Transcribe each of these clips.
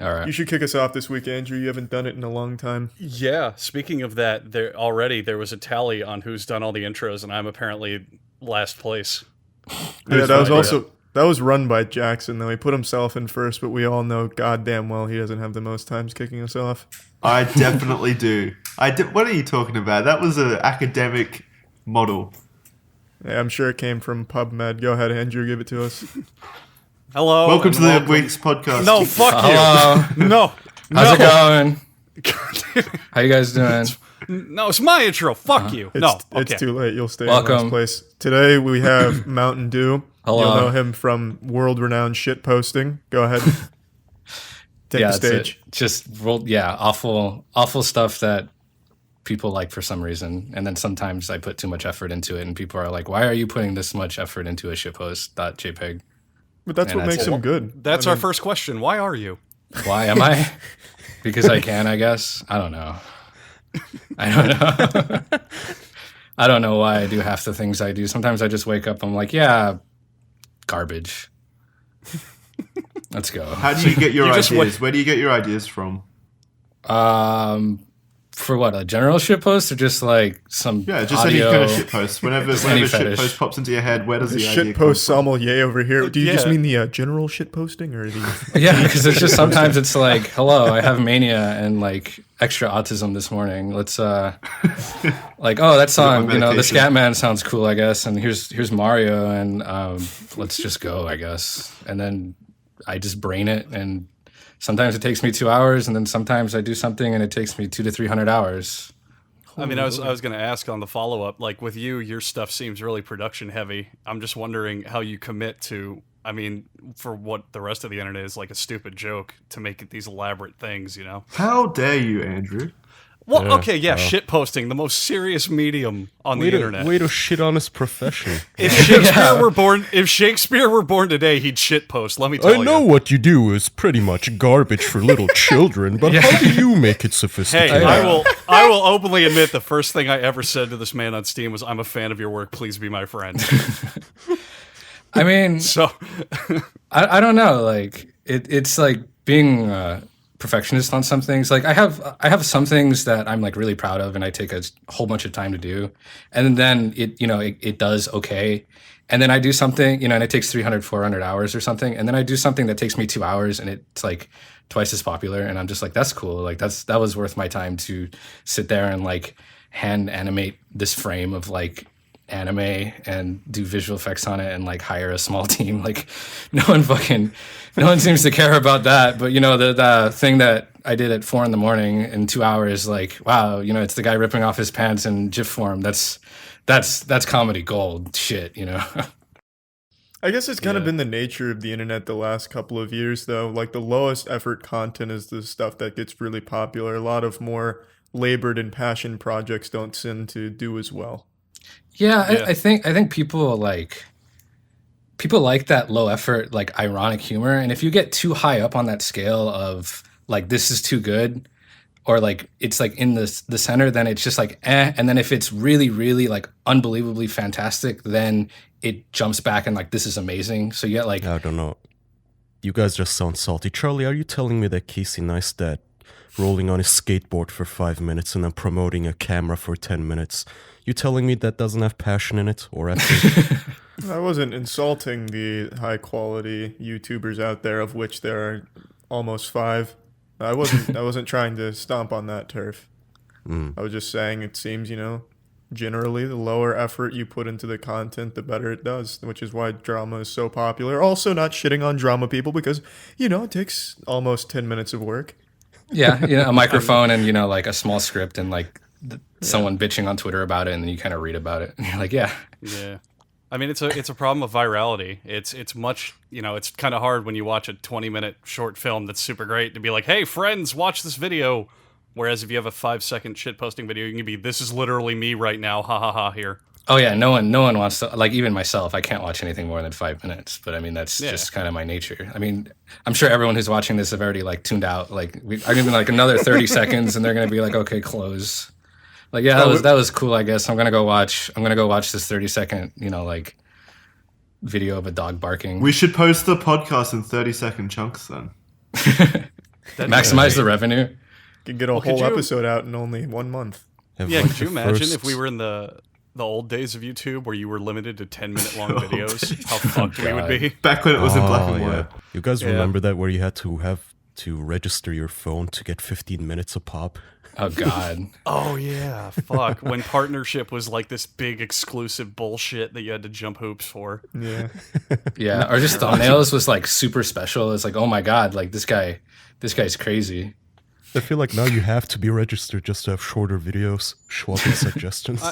All right. You should kick us off this week, Andrew. You haven't done it in a long time. Yeah, speaking of that, there was a tally on who's done all the intros, and I'm apparently last place. Yeah, that was run by Jackson, though. He put himself in first, but we all know goddamn well he doesn't have the most times kicking us off. I definitely do. What are you talking about? That was an academic model. Yeah, I'm sure it came from PubMed. Go ahead, Andrew, give it to us. Hello. Welcome to the week's podcast. No, fuck you. No. How's it going? How you guys doing? No, it's my intro. Fuck you. It's too late. You'll stay Welcome. in last place. Today we have MowtenDoo. Hello. You'll know him from world-renowned shitposting. Go ahead. Take the stage. Awful stuff that people like for some reason. And then sometimes I put too much effort into it and people are like, why are you putting this much effort into a shitpost.jpg? But that's what makes him good. That's our first question. Why are you? Why am I? Because I can, I guess. I don't know. I don't know why I do half the things I do. Sometimes I just wake up, I'm like, yeah, garbage. Let's go. How do you get your ideas? Where do you get your ideas from? For what, a general shitpost or just like some just audio, any kind of shitpost. Whenever shitpost pops into your head, where does the idea come shitpost sommelier over here? Do you just mean the general shitposting or the? Yeah, because it's just sometimes it's like, hello, I have mania and like extra autism this morning. Let's like, oh, that song, the Scatman sounds cool, I guess, and here's Mario, and let's just go, I guess, and then I just brain it, and sometimes it takes me 2 hours, and then sometimes I do something and it takes me 200 to 300 hours. I mean, I was going to ask on the follow-up, like with you, your stuff seems really production heavy. I'm just wondering how you commit to, I mean, for what the rest of the internet is like a stupid joke to make it these elaborate things, you know? How dare you, Andrew? Well, shit posting, the most serious medium on the internet. Way to shit on his profession. If Shakespeare were born today, he'd shit post. Let me tell you. I know what you do is pretty much garbage for little children, but how do you make it sophisticated? Hey, I will openly admit the first thing I ever said to this man on Steam was, "I'm a fan of your work. Please be my friend." I mean, so I don't know. Like it's like being perfectionist on some things. Like I have some things that I'm like really proud of and I take a whole bunch of time to do, and then it does okay, and then I do something, and it takes 300 400 hours or something, and then I do something that takes me 2 hours and it's like twice as popular, and I'm just like, that's cool, like that was worth my time to sit there and like hand animate this frame of like anime and do visual effects on it and like hire a small team. Like no one seems to care about that, but the thing that I did at 4 a.m. in 2 hours, like, wow, it's the guy ripping off his pants in GIF form. That's comedy gold shit. I guess it's kind of been the nature of the internet the last couple of years, though. Like the lowest effort content is the stuff that gets really popular. A lot of more labored and passion projects don't tend to do as well. Yeah. I think people like that low effort, like ironic humor. And if you get too high up on that scale of like, this is too good, or like, it's like in the center, then it's just like, eh. And then if it's really, really like unbelievably fantastic, then it jumps back and like, this is amazing. So you get like, I don't know. You guys just sound salty. Charlie, are you telling me that Casey Neistat rolling on his skateboard for 5 minutes and then promoting a camera for 10 minutes, you telling me that doesn't have passion in it or effort? I wasn't insulting the high quality YouTubers out there, of which there are almost 5. I wasn't trying to stomp on that turf. I was just saying it seems, generally the lower effort you put into the content, the better it does, which is why drama is so popular. Also not shitting on drama people because, it takes almost 10 minutes of work. Yeah, a microphone and, like a small script and like someone bitching on Twitter about it, and then you kind of read about it and you're like, yeah. I mean, it's a problem of virality. It's much, it's kind of hard when you watch a 20-minute short film that's super great to be like, hey, friends, watch this video. Whereas if you have a 5-second shitposting video, you can be, this is literally me right now, ha ha ha, here. Oh yeah, no one wants to, like, even myself, I can't watch anything more than 5 minutes, but I mean, that's just kind of my nature. I mean, I'm sure everyone who's watching this have already like tuned out, like I'm gonna be like another 30 seconds and they're gonna be like, okay, close. Like, yeah, that was cool, I guess. I'm gonna go watch this 30-second, like video of a dog barking. We should post the podcast in 30-second chunks then. Maximize the revenue. Could get a Well, could whole you- episode out in only 1 month. Have, Yeah, like, could you the imagine first- if we were in the old days of YouTube where you were limited to 10-minute long videos? How fucked we would be. Back when it was in black and yeah. white. You guys Yeah. remember that where you had to register your phone to get 15 minutes a pop? Oh God. Oh yeah, fuck. When partnership was like this big exclusive bullshit that you had to jump hoops for. Yeah. Yeah, or just thumbnails was like super special. It's like, oh my God, like this guy's crazy. I feel like now you have to be registered just to have shorter videos, shorter suggestions.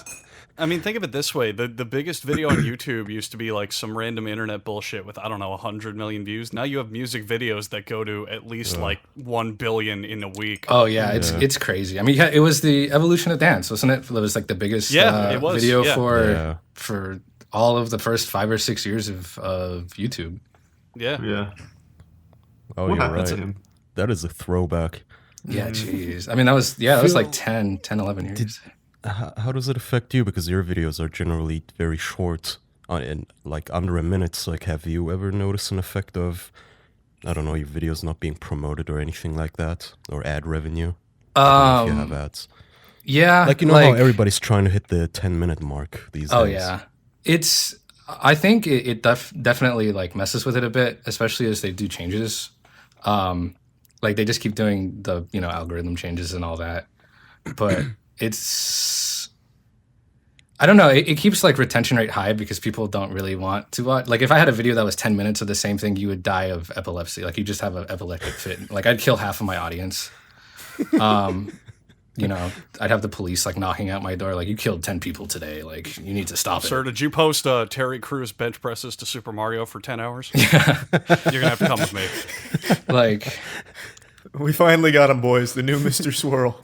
I mean, think of it this way: the biggest video on YouTube used to be like some random internet bullshit with, I don't know, 100 million views. Now you have music videos that go to at least like 1 billion in a week. Oh yeah, it's crazy. I mean, it was the evolution of dance, wasn't it? It was like the biggest it was, video yeah. for all of the first 5 or 6 years of YouTube. Yeah. Yeah. Oh, What you're happened to right. him? That is a throwback. Yeah, jeez. I mean, that was like 10, 11 years. How does it affect you? Because your videos are generally very short, and like under a minute. So, like, have you ever noticed an effect of, I don't know, your videos not being promoted or anything like that, or ad revenue? I don't know if you have ads. Yeah, Like, you know how everybody's trying to hit the 10-minute mark these days. Oh yeah, I think it definitely like messes with it a bit, especially as they do changes. Like they just keep doing the algorithm changes and all that, but I don't know. It keeps like retention rate high because people don't really want to watch. Like if I had a video that was 10 minutes of the same thing, you would die of epilepsy. Like you just have an epileptic fit. Like I'd kill half of my audience. I'd have the police like knocking at my door, like, you killed 10 people today. Like, you need to stop Sir, it. did you post Terry Crews bench presses to Super Mario for 10 hours? Yeah. You're going to have to come with me. Like, We finally got him, boys. The new Mr. Swirl.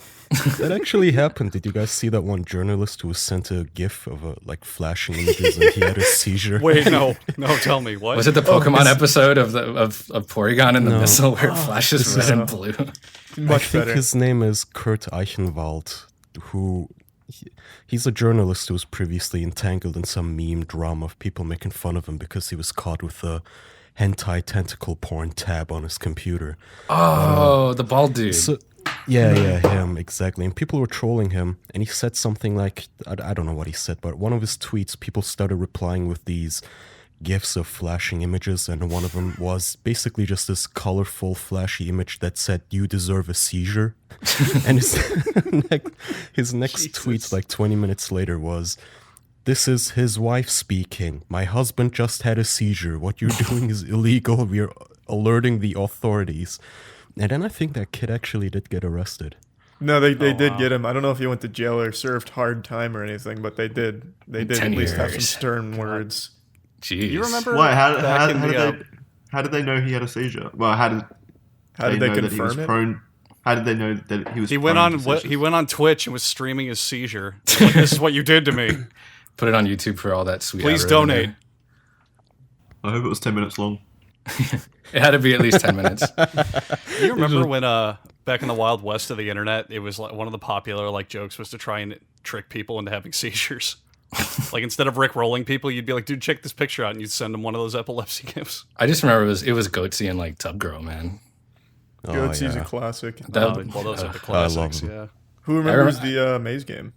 That actually happened. Did you guys see that one journalist who was sent a GIF of like flashing images and he had a seizure? Wait, no, tell me what. was it the Pokemon episode of Porygon and the missile where it flashes red and blue? I think his name is Kurt Eichenwald, he's a journalist who was previously entangled in some meme drama of people making fun of him because he was caught with a hentai tentacle porn tab on his computer. Oh, the bald dude. Yeah, him, exactly. And people were trolling him, and he said something like, I don't know what he said, but one of his tweets, people started replying with these GIFs of flashing images, and one of them was basically just this colorful, flashy image that said, "You deserve a seizure." And his next tweet, like 20 minutes later, was, "This is his wife speaking. My husband just had a seizure. What you're doing is illegal. We're alerting the authorities." And then I think that kid actually did get arrested. No, they did get him. I don't know if he went to jail or served hard time or anything, but they did. They did 10 at least have some years. stern words. Jeez. You remember? Why? back How did they know he had a seizure? Well, how did they know that he was confirm it? prone? How did they know that he was? He went prone on to seizures? he went on Twitch and was streaming his seizure. He was like, "This is what you did to me. Put it on YouTube for all that sweet. Please algorithm donate." there. I hope it was 10 minutes long. It had to be at least 10 minutes. You remember when back in the Wild West of the internet, it was like one of the popular like jokes was to try and trick people into having seizures. Like instead of Rick rolling people, you'd be like, "Dude, check this picture out," and you'd send them one of those epilepsy gifts. I just remember it was Goatsy and like Tub Girl, man. Goatsee's a classic. Well, those are the classics. them. Yeah. Who remembers the Maze game?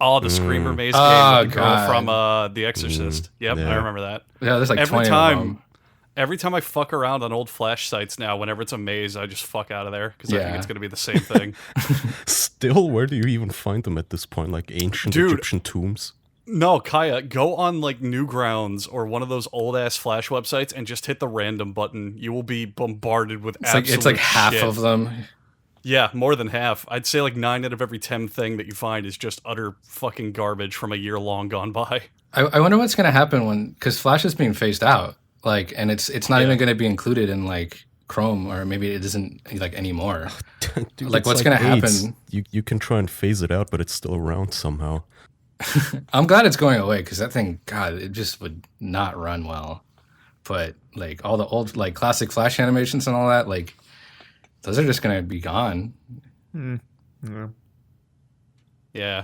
Oh, the Screamer Maze game Oh, with the girl God. from The Exorcist. Yep, yeah. I remember that. Yeah, there's like Every 20 of time, them. every time I fuck around on old Flash sites now, whenever it's a maze, I just fuck out of there because I think Yeah. it's going to be the same thing. Still, where do you even find them at this point? Like ancient Dude. Egyptian tombs? No, Kaya, go on like Newgrounds or one of those old ass Flash websites and just hit the random button. You will be bombarded with It's like half shit. of them. Yeah, more than half. I'd say like 9 out of every 10 thing that you find is just utter fucking garbage from a year long gone by. I wonder what's gonna happen because Flash is being phased out, like, and it's not even gonna be included in like Chrome, or maybe it isn't like anymore. Dude, Like, it's what's gonna AIDS. happen? You can try and phase it out, but it's still around somehow. I'm glad it's going away because that thing, God, it just would not run well. But like all the old like classic Flash animations and all that, like those are just gonna be gone. Yeah. Yeah.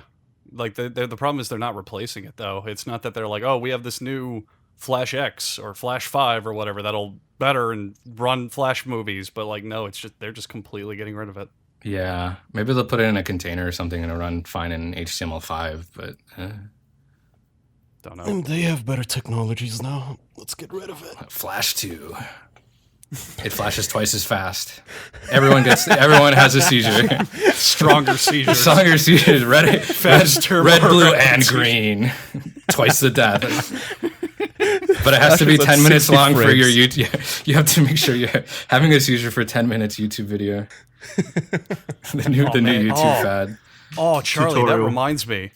Like the problem is they're not replacing it though. It's not that they're like, "Oh, we have this new Flash X or Flash 5 or whatever that'll better and run Flash movies, but like no, it's just they're just completely getting rid of it. Yeah, maybe they'll put it in a container or something and it'll run fine in HTML5, but Don't know. They have better technologies now. Let's get rid of it. Flash 2. It flashes twice as fast. Everyone has a seizure. Stronger seizures. Stronger seizures. Faster, red, more blue, rapid and seizures. green. Twice the death. But it has to be Flashes at 10 minutes 60 long for your frames. YouTube. You have to make sure you're having a seizure for 10 minutes YouTube video. The new man. YouTube fad. Oh, Charlie, that Tutorial. reminds me.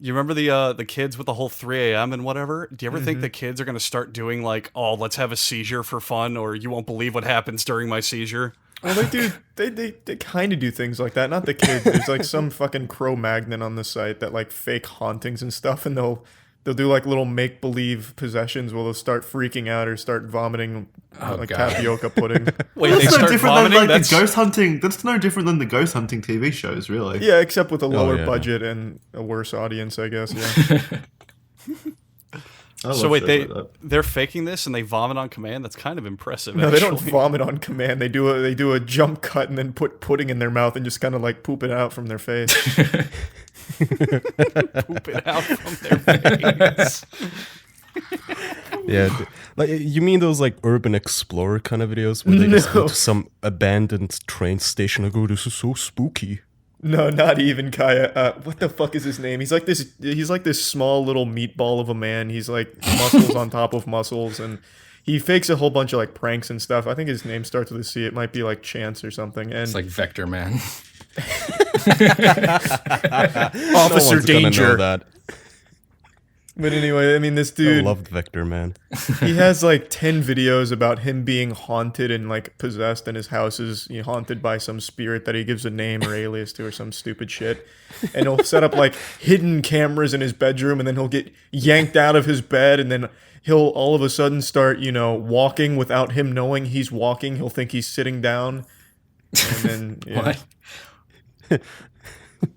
You remember the kids with the whole 3 a.m. and whatever? Do you ever think the kids are going to start doing like, oh, let's have a seizure for fun, or you won't believe what happens during my seizure? Well, they do. They kind of do things like that. Not the kids. There's like some fucking Cro-Magnon on the site that like fake hauntings and stuff, and they'll do like little make believe possessions where they'll start freaking out or start vomiting like God. tapioca pudding. Wait, they That's no start different vomiting? than like That's the ghost hunting. That's no different than the ghost hunting TV shows, really. Yeah, except with a lower yeah. budget and a worse audience, I guess. Yeah. I love so wait, shows like that. they're faking this and they vomit on command? That's kind of impressive. No, they don't actually. vomit on command. They do a jump cut and then put pudding in their mouth and just kind of like poop it out from their face. Poop it out from their face. Yeah, like you mean those like urban explorer kind of videos where they just go No. to some abandoned train station and go, "This is so spooky." No, not even Kaya. What the fuck is his name? He's like this. He's like this small little meatball of a man. He's like muscles on top of muscles, and he fakes a whole bunch of like pranks and stuff. I think his name starts with a C. It might be like Chance or something. And It's like Vector Man. Officer No one's gonna know Danger. that. But anyway, I mean, this I dude, loved Vector Man. he has like 10 videos about him being haunted and like possessed, and his house is haunted by some spirit that he gives a name or alias to or some stupid shit. And he'll set up like hidden cameras in his bedroom, and then he'll get yanked out of his bed, and then he'll all of a sudden start, walking without him knowing he's walking. He'll think he's sitting down. And then, yeah. What?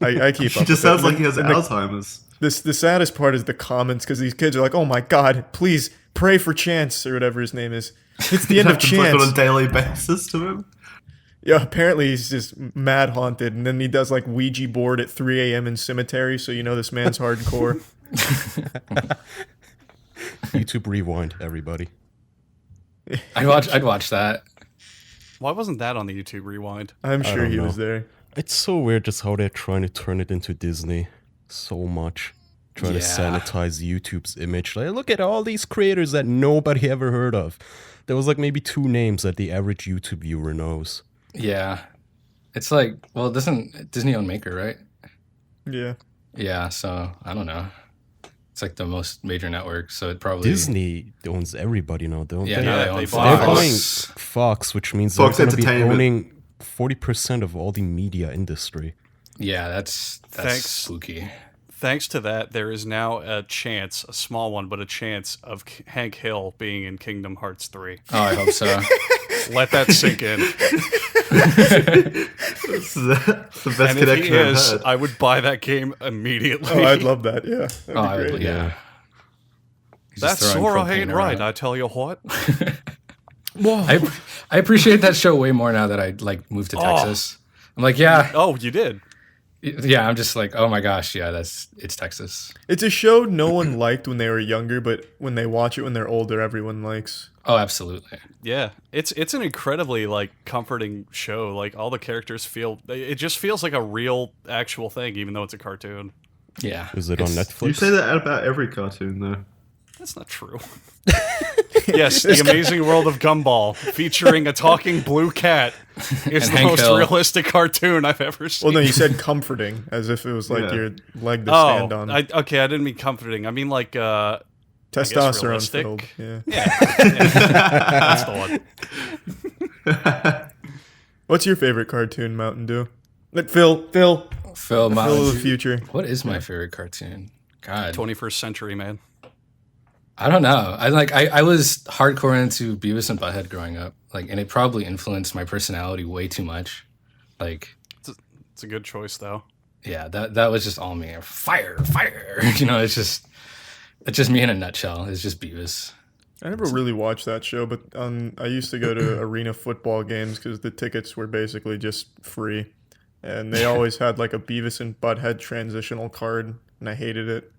I keep He up. just with sounds it. like he has And the- Alzheimer's. The saddest part is the comments, because these kids are like, "Oh my god, please pray for Chance," or whatever his name is. It's the end of Happens like on Chance. a daily basis to him. Yeah, apparently he's just mad haunted, and then he does like Ouija board at 3 a.m. in cemetery, so you know this man's hardcore. YouTube Rewind, everybody. I'd watch that. Why wasn't that on the YouTube Rewind? I'm I sure don't he know. was there. It's so weird just how they're trying to turn it into Disney so much. Trying to Yeah. sanitize YouTube's image. Like, look at all these creators that nobody ever heard of. There was like maybe 2 names that the average YouTube viewer knows. Yeah. It's like, well, doesn't Disney own Maker, right? Yeah. Yeah, so I don't know. It's like the most major network, so it probably Disney owns everybody now, don't Yeah, they? now Yeah, they own they They're bought owning Fox. Fox, which means Fox they're going to be Entertainment. owning 40% of all the media industry. Yeah, that's Thanks. spooky. Thanks to that, there is now a chance, a small one, but a chance of Hank Hill being in Kingdom Hearts 3. Oh, I hope so. Let that sink in. It's the best And if he connection I've is, heard. I would buy that game immediately. Oh, I'd love that. Yeah. That'd Oh, be I great. would, yeah. He's just That throwing Sora propane ain't right, around. I tell you what. I appreciate that show way more now that I like moved to Texas. I'm like, yeah, Oh, you did? yeah. I'm just like, oh my gosh, yeah, it's Texas. It's a show no one liked when they were younger, but when they watch it when they're older, everyone likes. Oh, absolutely. Yeah. It's an incredibly, like, comforting show. Like, all the characters feel... It just feels like a real, actual thing, even though it's a cartoon. Yeah. Is it on Netflix? You say that about every cartoon, though. That's not true. Yes, The Amazing World of Gumball, featuring a talking blue cat, is And the Hank most Hill. realistic cartoon I've ever seen. Well, no, you said comforting, as if it was like Yeah. your leg to oh, stand on. I didn't mean comforting. I mean, like, Testosterone realistic. filled. Yeah. that's the one. What's your favorite cartoon, Mountain Dew? Like Phil of Phil, the future. what is my favorite cartoon? God, 21st century, man. I don't know. I was hardcore into Beavis and Butthead growing up, like, and it probably influenced my personality way too much. Like, It's a good choice, though. yeah, that was just all me. Fire. It's just me in a nutshell. It's just Beavis. I never really watched that show, but I used to go to arena football games because the tickets were basically just free. And they always had like a Beavis and Butthead transitional card, and I hated it.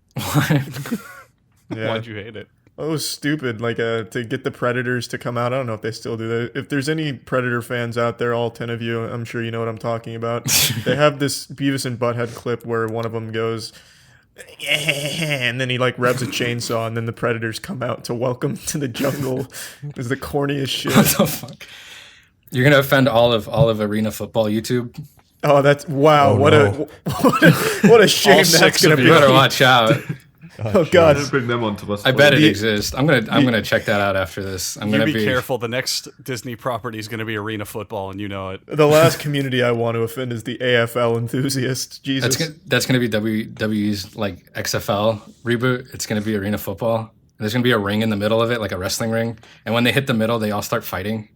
Yeah. Why'd you hate it? Oh, it was stupid. Like to get the Predators to come out. I don't know if they still do that. If there's any Predator fans out there, all 10 of you, I'm sure you know what I'm talking about. They have this Beavis and Butthead clip where one of them goes, and then he like revs a chainsaw, and then the Predators come out to welcome to the jungle. It's the corniest shit. What the fuck? You're gonna offend all of arena football YouTube. Oh, that's wow! Oh, what no. what a shame that's gonna be. You better watch out. Oh god! Don't bring them onto us. I bet it exists. I'm gonna check that out after this. I'm You gonna be careful. The next Disney property is going to be arena football, and you know it. The last community I want to offend is the AFL enthusiast. Jesus. That's gonna be WWE's like XFL reboot. It's gonna be arena football. There's gonna be a ring in the middle of it, like a wrestling ring. And when they hit the middle, they all start fighting.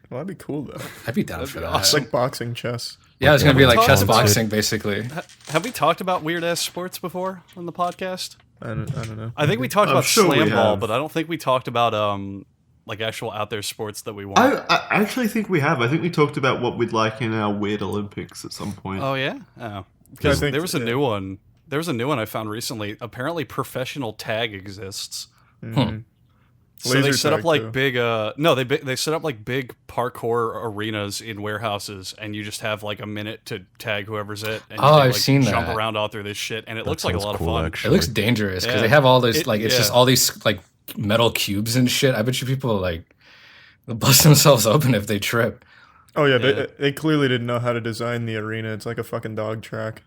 Well, that'd be cool though. I'd be down for that. It's like boxing chess. Yeah, it's gonna be like chess Talented. boxing, basically. Have we talked about weird ass sports before on the podcast? I don't know. I think we talked I'm about sure we slam ball, have. but I don't think we talked about like actual out there sports that we want. I actually think we have. I think we talked about what we'd like in our weird Olympics at some point. Oh yeah, because I think- there was a new one. There was a new one I found recently. Apparently, professional tag exists. So they Laser set up tag, like too. big they set up like big parkour arenas in warehouses, and you just have like a minute to tag whoever's it. And Oh, you I've like, seen jump that. around all through this shit, and it looks like a sounds lot cool, of fun. actually. It looks dangerous because Yeah. they have all this It- like it's just yeah. all these like metal cubes and shit. I bet you people like they'll bust themselves open if they trip. Oh yeah, Yeah. they clearly didn't know how to design the arena. It's like a fucking dog track.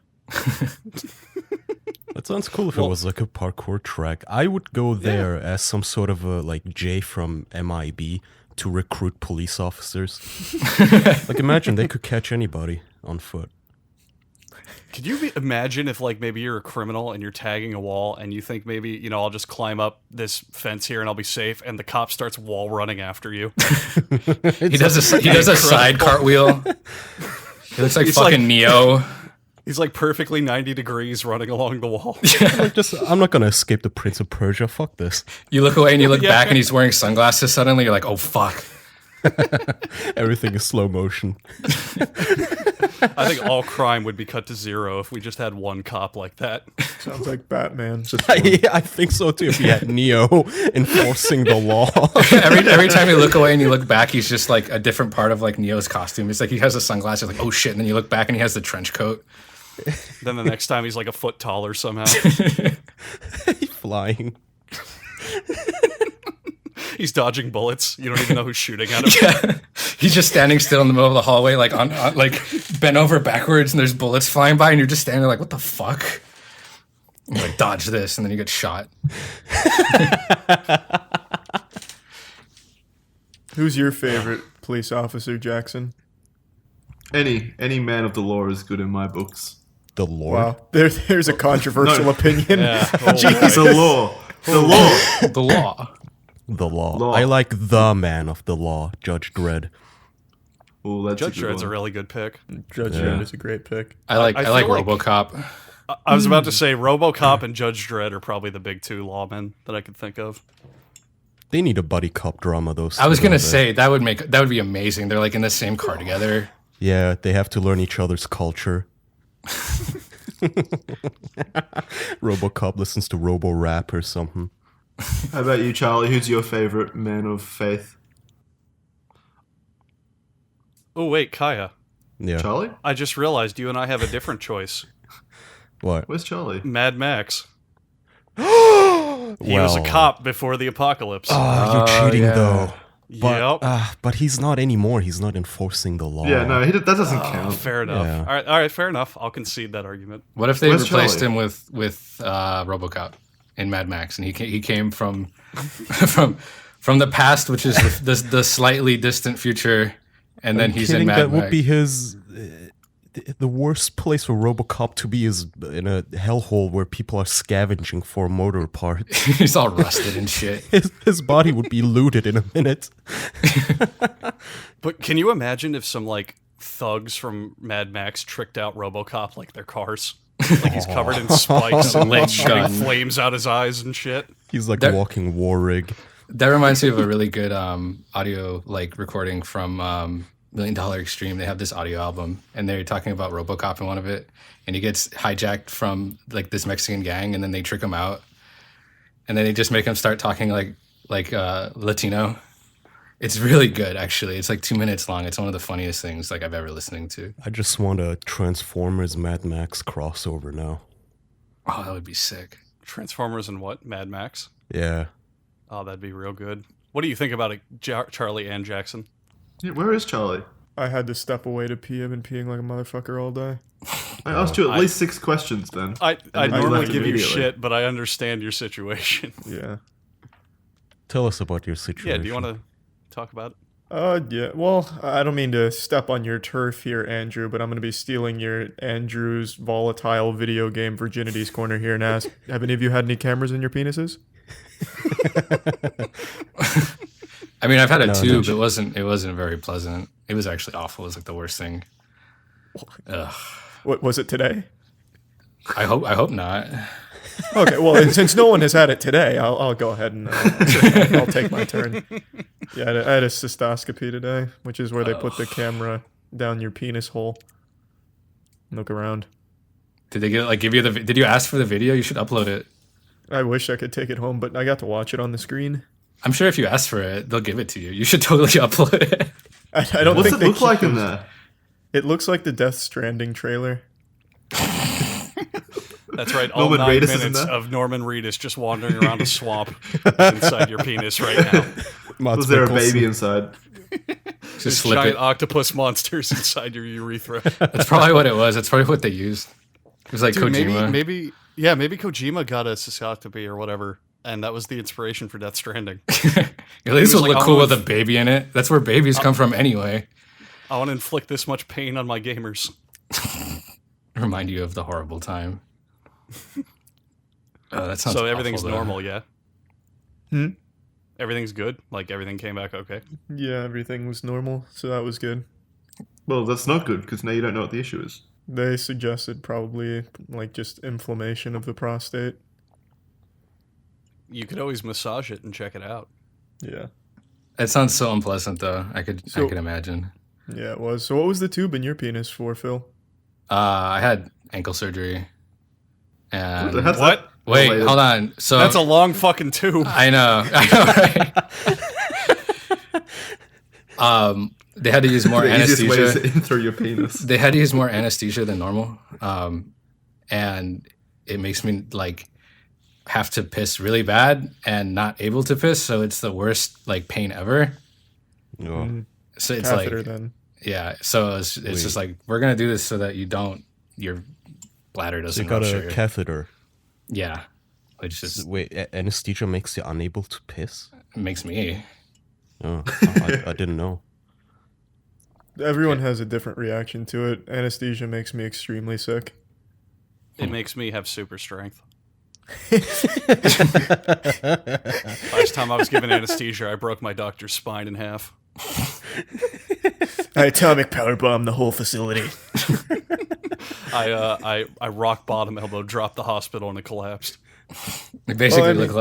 That sounds cool if it was like a parkour track. I would go there as some sort of a like Jay from MIB to recruit police officers. Like imagine they could catch anybody on foot. Could you imagine if, like, maybe you're a criminal and you're tagging a wall and you think maybe, you know, I'll just climb up this fence here and I'll be safe, and the cop starts wall running after you? He does a side cartwheel. He looks like He's fucking like- Neo. He's like perfectly 90 degrees running along the wall. Like I'm not gonna escape the Prince of Persia. Fuck this. You look away and you look Yeah. back and he's wearing sunglasses. Suddenly you're like, oh fuck. Everything is slow motion. I think all crime would be cut to zero if we just had one cop like that. Sounds like Batman. I think so too. If you had Neo enforcing the law. every time you look away and you look back, he's just like a different part of like Neo's costume. It's like he has the sunglasses, like oh shit, and then you look back and he has the trench coat. Then the next time he's like a foot taller somehow. Flying. He's dodging bullets. You don't even know who's shooting at him. He's just standing still in the middle of the hallway, like on like bent over backwards, and there's bullets flying by, and you're just standing there like, what the fuck? And you're like, dodge this, and then you get shot. Who's your favorite police officer, Jackson? Any man of the law is good in my books. The Lord. Wow, there's a controversial No. opinion. Yeah. The law. The law. The law. The law. Law. I like the man of the law, Judge Dredd. Oh, that's Judge a good Dredd's a one. really good pick. Judge Dredd is a great pick. I like I I like feel like- RoboCop. I was about to say RoboCop and Judge Dredd are probably the big two lawmen that I could think of. They need a buddy cop drama, those. I was two, gonna don't they? say that would be amazing. They're like in the same car together. Yeah, they have to learn each other's culture. RoboCop listens to Robo Rap or something. How about you, Charlie? Who's your favorite man of faith? Oh wait, Kaya. Yeah. Charlie? I just realized you and I have a different choice. What? Where's Charlie? Mad Max. He was a Well. cop before the apocalypse. Oh, you're cheating yeah. though. But, Yep. but he's not anymore. He's not enforcing the law. Yeah, no, that doesn't count. Fair enough. Yeah. All right, fair enough. I'll concede that argument. What if they Where's replaced Charlie? him with RoboCop in Mad Max, and he came from from the past, which is the slightly distant future, and then he's in Kidding, Mad that Max. would be his. The worst place for RoboCop to be is in a hellhole where people are scavenging for motor parts. He's all rusted and shit. His body would be looted in a minute. But can you imagine if some like thugs from Mad Max tricked out RoboCop like their cars? Like he's covered in spikes and like shooting gun. flames out his eyes and shit. He's like There- a walking war rig. That reminds me of a really good audio like recording from $1 Million Extreme. They have this audio album, and they're talking about RoboCop in one of it, and he gets hijacked from like this Mexican gang, and then they trick him out, and then they just make him start talking like Latino. It's really good, actually. It's like 2 minutes long. It's one of the funniest things like I've ever listened to. I just want a Transformers Mad Max crossover now. Oh, that would be sick. Transformers and what? Mad Max? Yeah. Oh, that'd be real good. What do you think about it, Charlie and Jackson? Yeah, where is Charlie? I had to step away to pee. I've been peeing like a motherfucker all day. I asked you at least 6 questions then. I then you normally left give you immediately. shit, but I understand your situation. Yeah. Tell us about your situation. Yeah, do you want to talk about it? Yeah. Well, I don't mean to step on your turf here, Andrew, but I'm going to be stealing your Andrew's volatile video game virginities corner here and ask, have any of you had any cameras in your penises? I mean, I've had a No, tube. don't It wasn't very pleasant. It was actually awful. It was like the worst thing. Ugh. What was it today? I hope not. Okay, well, since no one has had it today, I'll go ahead and I'll take my turn. Yeah, I had a cystoscopy today, which is where they put the camera down your penis hole. Look around. Did they give you did you ask for the video? You should upload it. I wish I could take it home, but I got to watch it on the screen. I'm sure if you ask for it, they'll give it to you. You should totally upload it. I don't What's think it look like in there? It looks like the Death Stranding trailer. That's right. All Norman 9 Reedus is in minutes there? of Norman Reedus just wandering around a swamp inside your penis right now. Mads Was there a Mikkelsen. baby inside? Just There's slip giant it. octopus monsters inside your urethra. That's probably what it was. That's probably what they used. It was like Dude, Kojima. maybe Kojima got a cystoscopy or whatever, and that was the inspiration for Death Stranding. At least was it'll like, look I cool wanna with a baby in it. That's where babies come from anyway. I want to inflict this much pain on my gamers. Remind you of the horrible time. Oh, that sounds So everything's awful, though. normal, yeah? Hmm? Everything's good? Like everything came back okay? Yeah, everything was normal, so that was good. Well, that's not good because now you don't know what the issue is. They suggested probably like just inflammation of the prostate. You could always massage it and check it out. Yeah. It sounds so unpleasant, though. I could So- imagine. Yeah, it was. So what was the tube in your penis for, Phil? I had ankle surgery. And How's What? that wait, related? hold on. So That's a long fucking tube. I know, right? They had to use more The easiest way is anesthesia. in through your penis. They had to use more anesthesia than normal, and it makes me like have to piss really bad and not able to piss. So it's the worst like pain ever. Oh. So it's Catheter like then. yeah. So it's just like we're gonna do this so that your bladder So doesn't you got rupture. a catheter. Yeah, which just Wait, anesthesia makes you unable to piss? makes me. Oh, I didn't know. Everyone has a different reaction to it. Anesthesia makes me extremely sick. It makes me have super strength. Last time I was given anesthesia, I broke my doctor's spine in half. I atomic power bomb the whole facility. I rock bottom elbow dropped the hospital and it collapsed. They basically Well, I mean- look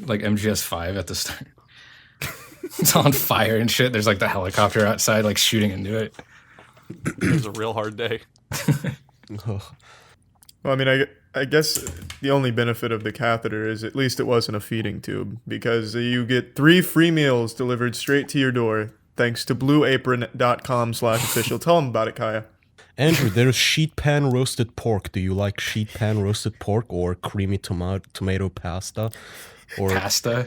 like MGS5 at the start. It's on fire and shit. There's like the helicopter outside, like shooting into it. It was a real hard day. Oh, Well, I mean, I guess the only benefit of the catheter is at least it wasn't a feeding tube, because you get 3 free meals delivered straight to your door thanks to blueapron.com/official. Tell them about it, Kaya. Andrew, there's sheet pan roasted pork. Do you like sheet pan roasted pork or creamy tomato pasta? Or Pasta.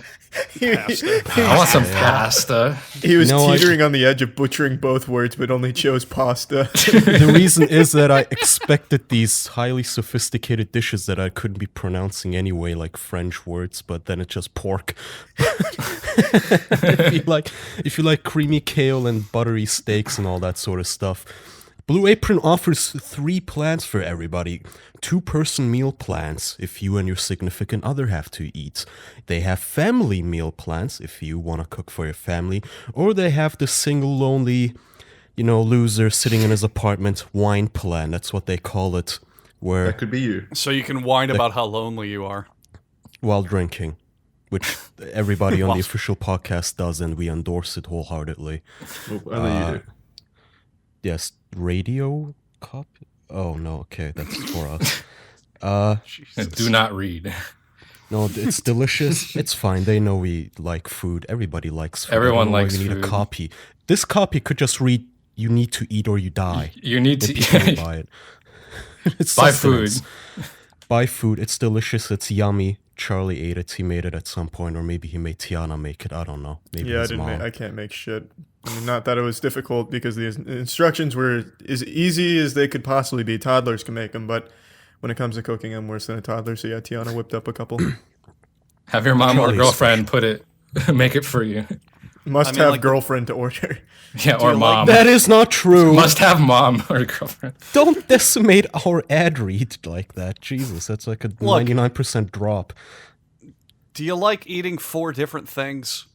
Pasta. I want some pasta. He was No, teetering on the edge of butchering both words, but only chose pasta. the reason is that I expected these highly sophisticated dishes that I couldn't be pronouncing anyway, like French words, but then it's just pork. if you like creamy kale and buttery steaks and all that sort of stuff. Blue Apron offers 3 plans for everybody. 2-person meal plans if you and your significant other have to eat. They have family meal plans if you want to cook for your family. Or they have the single lonely, loser sitting in his apartment wine plan. That's what they call it. Where That could be you. So you can whine about how lonely you are. while drinking. which everybody on the official podcast does, and we endorse it wholeheartedly. Whether you do. Yes, radio copy. Oh no, okay, that's for us. Do not read. No, it's delicious. It's fine. They know we like food. Everybody likes food. Everyone I don't know why likes we need food. a copy. This copy could just read, "You need to eat or you die." You need And people will to buy it. It's buy sustenance. food. Buy food. It's delicious. It's yummy. Charlie ate it. He made it at some point, or maybe he made Tiana make it. I don't know. Maybe Yeah, his mom. I can't make shit. I mean, not that it was difficult because the instructions were as easy as they could possibly be. Toddlers can make them, but when it comes to cooking, I'm worse than a toddler. So yeah, Tiana whipped up a couple. Have your mom or Charlie's girlfriend make it for you. Must I mean, have like, girlfriend to order. Yeah, or you like mom. That is not true. Must have mom or girlfriend. Don't decimate our ad read like that. Jesus, that's like a 99% drop. Do you like eating 4 different things?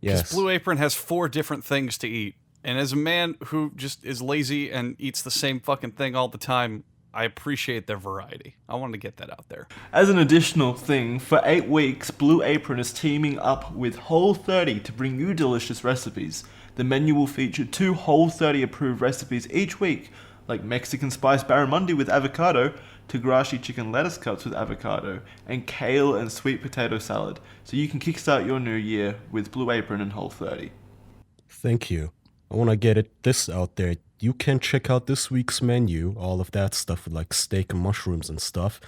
Because Yes. Blue Apron has 4 different things to eat. And as a man who just is lazy and eats the same fucking thing all the time, I appreciate their variety. I wanted to get that out there. As an additional thing, for 8 weeks, Blue Apron is teaming up with Whole30 to bring you delicious recipes. The menu will feature 2 Whole30 approved recipes each week, like Mexican spice barramundi with avocado, Togarashi chicken lettuce cups with avocado, and kale and sweet potato salad. So you can kickstart your new year with Blue Apron and Whole30. Thank you. I want to get this out there. You can check out this week's menu, all of that stuff with like steak and mushrooms and stuff,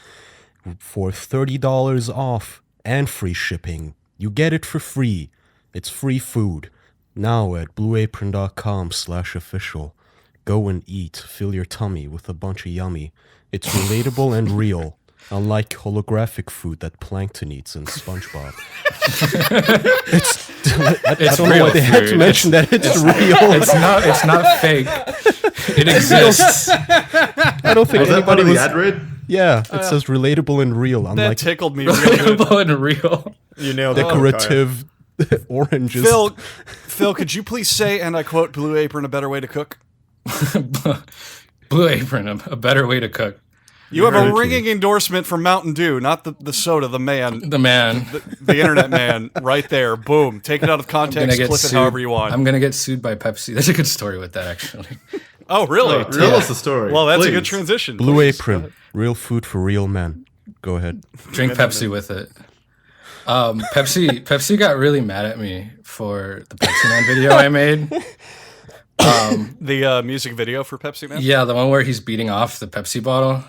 for $30 off and free shipping. You get it for free. It's free food. Now at blueapron.com/official. Go and eat. Fill your tummy with a bunch of yummy. It's relatable and real, unlike holographic food that Plankton eats in SpongeBob. I don't know why they had to food. mention that it's real. It's not fake. It exists. I don't think Was that part anybody of the was. ad read? Yeah, it says relatable and real, That unlike tickled me really good. Relatable and real. You nailed it. decorative oranges. Phil, could you please say, and I quote, Blue Apron, a better way to cook? Blue Apron, a better way to cook. You have heard a it, ringing endorsement from MowtenDoo, not the soda, the man, The man. the internet man, right there. Boom. Take it out of Gonna context, get clip it sued. however you want. I'm gonna get sued by Pepsi. There's a good story with that actually. Oh, really? Tell us the story. Well, that's a good please. transition. Blue Please. Apron, real food for real men. Go ahead. Drink Pepsi with it. Pepsi got really mad at me for the Pepsi Man video I made. The music video for Pepsi Man? Yeah, the one where he's beating off the Pepsi bottle,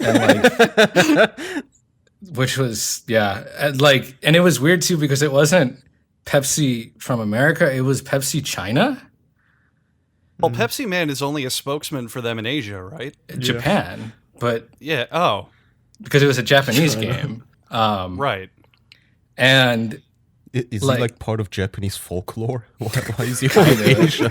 and like, which was and it was weird too because it wasn't Pepsi from America; it was Pepsi China, Well, Pepsi Man is only a spokesman for them in Asia, right? Japan, but Yeah. Oh, because it was a Japanese game, right. Is and he Like- like part of Japanese folklore? Why is he only Asia?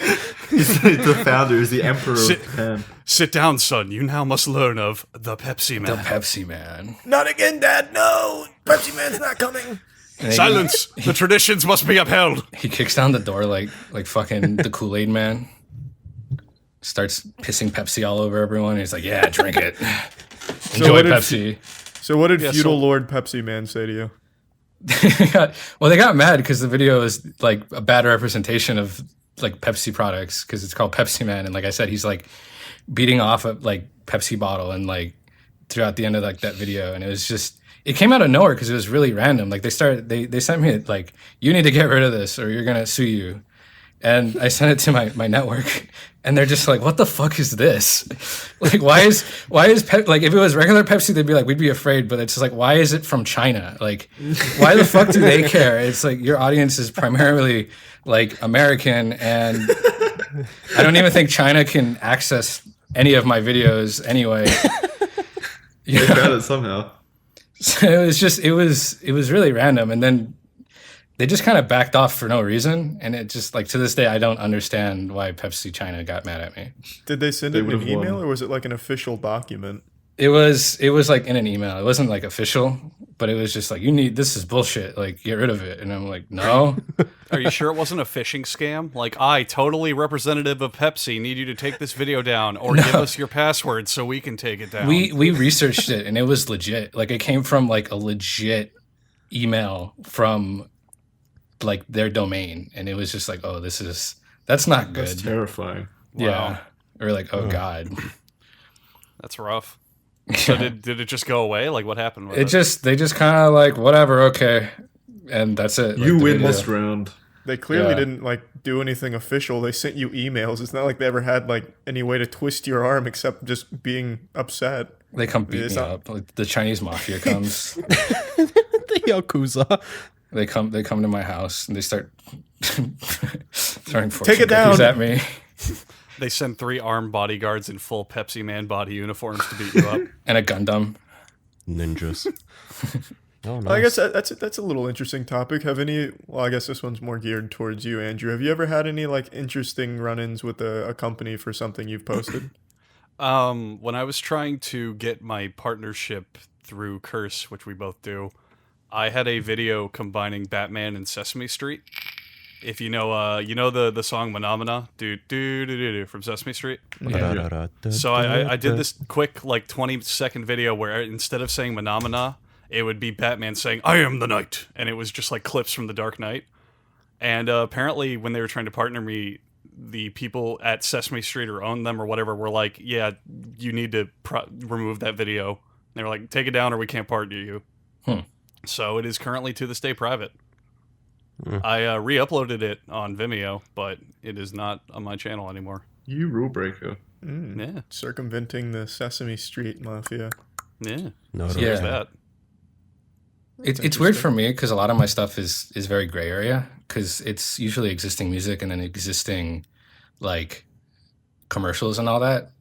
He's the founder, is the emperor Sit- of Japan. Sit down, son. You now must learn of the Pepsi the Man. Pepsi Man. Not again, Dad. No, Pepsi Man's not coming. And Silence! The traditions must be upheld. He kicks down the door like fucking the Kool-Aid Man. Starts pissing Pepsi all over everyone. He's like, "Yeah, drink it. Enjoy what did- Pepsi." So what did Yeah, feudal so- Lord Pepsi Man say to you? They got mad because the video is like a bad representation of like Pepsi products because it's called Pepsi Man, and like I said, he's like beating off a like Pepsi bottle and like throughout the end of like that video, and it came out of nowhere because it was really random. Like they sent me like, "You need to get rid of this or you're gonna sue you," and I sent it to my network, and they're just like, "What the fuck is this? Like, why is like if it was regular Pepsi, they'd be like, we'd be afraid, but it's just like, why is it from China? Like, why the fuck do they care? It's like your audience is primarily like American, and I don't even think China can access any of my videos anyway." They found it somehow. So it was really random, and then they just kind of backed off for no reason, and it just like to this day I don't understand why Pepsi China got mad at me. Did they send it in an would've won. email or was it like an official document? It was like in an email. It wasn't like official, but it was just like, this is bullshit. Like, get rid of it. And I'm like, no. Are you sure it wasn't a phishing scam? Like, I, totally representative of Pepsi, need you to take this video down or give us your password so we can take it down. We researched it and it was legit. Like, it came from like a legit email from like their domain, and it was just like, oh, that's not good. That's terrifying. Yeah, or like, oh god. That's rough. So did it just go away? Like, what happened with it? They just kind of like, whatever, okay, and that's it. You like, the win video. this round. They clearly Yeah. didn't like do anything official. They sent you emails. It's not like they ever had like any way to twist your arm except just being upset. They come beat It's me not- up. Like, the Chinese mafia comes. The Yakuza. They come to my house and they start throwing Take fortune it down. cookies at me. They send 3 armed bodyguards in full Pepsi Man body uniforms to beat you up. And a Gundam. Ninjas. Oh, nice. I guess that's a little interesting topic. Have any? Well, I guess this one's more geared towards you, Andrew. Have you ever had any like interesting run-ins with a company for something you've posted? When I was trying to get my partnership through Curse, which we both do, I had a video combining Batman and Sesame Street. If you know the song Phenomena, do from Sesame Street. So I did this quick like 20-second video where instead of saying Phenomena, it would be Batman saying "I am the Night," and it was just like clips from The Dark Knight. And apparently, when they were trying to partner me, the people at Sesame Street or own them or whatever were like, "Yeah, you need to remove that video." And they were like, "Take it down, or we can't partner you." So it is currently to this day private. I re-uploaded it on Vimeo, but it is not on my channel anymore. You rule breaker. Yeah, Circumventing the Sesame Street mafia. yeah. No, So no, there's Yeah. that. It's weird for me because a lot of my stuff is very gray area because it's usually existing music and then existing like commercials and all that.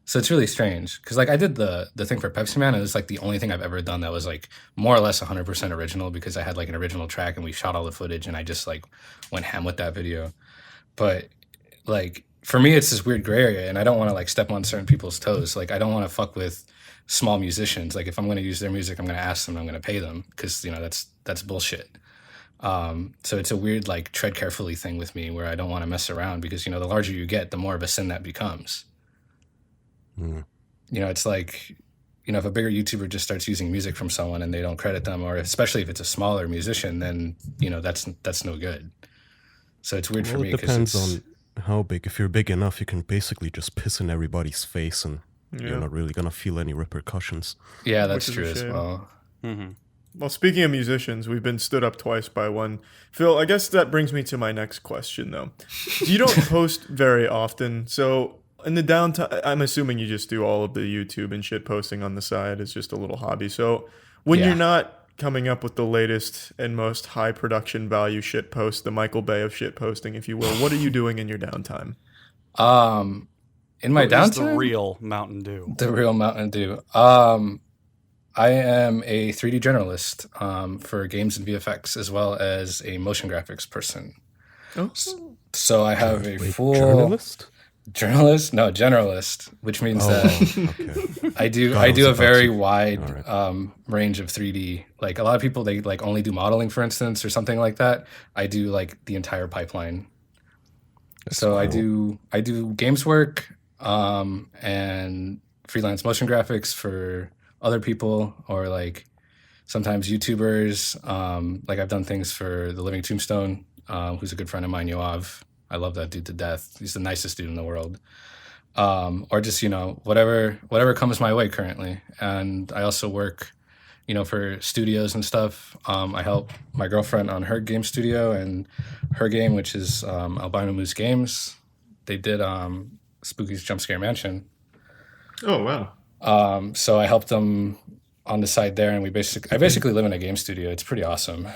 So it's really strange because like I did the thing for Pepsi Man and it's like the only thing I've ever done that was like more or less 100% original because I had like an original track and we shot all the footage and I just like went ham with that video. But like for me it's this weird gray area and I don't want to like step on certain people's toes. Like I don't want to fuck with small musicians. Like if I'm going to use their music, I'm going to ask them, I'm going to pay them because you know that's bullshit. So it's a weird like tread carefully thing with me where I don't want to mess around because you know the larger you get, the more of a sin that becomes. You know, it's like, you know, if a bigger YouTuber just starts using music from someone and they don't credit them, or especially if it's a smaller musician, then you know that's no good. So it's weird for Well, me it because depends on how big. If you're big enough, you can basically just piss in everybody's face and you're not really gonna feel any repercussions. yeah, that's Which is a true as shame. well. Well, speaking of musicians, we've been stood up twice by one. Phil, I guess that brings me to my next question, though. You don't post very often, so in the downtime, I'm assuming you just do all of the YouTube and shit posting on the side. It's just a little hobby. So when Yeah. you're not coming up with the latest and most high production value shit post, the Michael Bay of shit posting, if you will, what are you doing in your downtime? In my What is the downtime, real Mountain Dew? the real MowtenDoo. I am a 3D generalist for games and VFX, as well as a motion graphics person. Oh, So I have a Wait, full journalist? journalist, no generalist, which means Oh, that okay. I do God, I was a about very to- wide Alright. range of 3D. Like a lot of people, they like only do modeling, for instance, or something like that. I do like the entire pipeline. So I do games work and freelance motion graphics for other people, or like sometimes YouTubers. Like I've done things for the Living Tombstone, who's a good friend of mine, Yoav. I love that dude to death. He's the nicest dude in the world. Or just, you know, whatever comes my way currently. And I also work, you know, for studios and stuff. I help my girlfriend on her game studio and her game, which is Albino Moose Games. They did Spooky's Jump Scare Mansion. Oh, wow. So I helped them on the side there, and I basically live in a game studio. It's pretty awesome.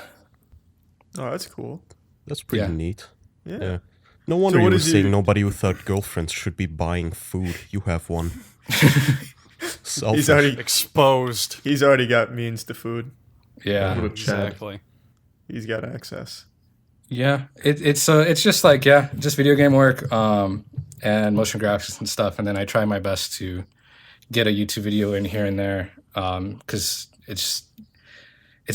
oh, that's cool. That's pretty Yeah. neat. Yeah. Yeah. No wonder what you were did you- saying nobody without girlfriends should be buying food. You have one. Selfish. He's already got means to food. Yeah. What a Chad. Exactly. He's got access. Yeah, it's just like just video game work and motion graphics and stuff, and then I try my best to get a YouTube video in here and there because it's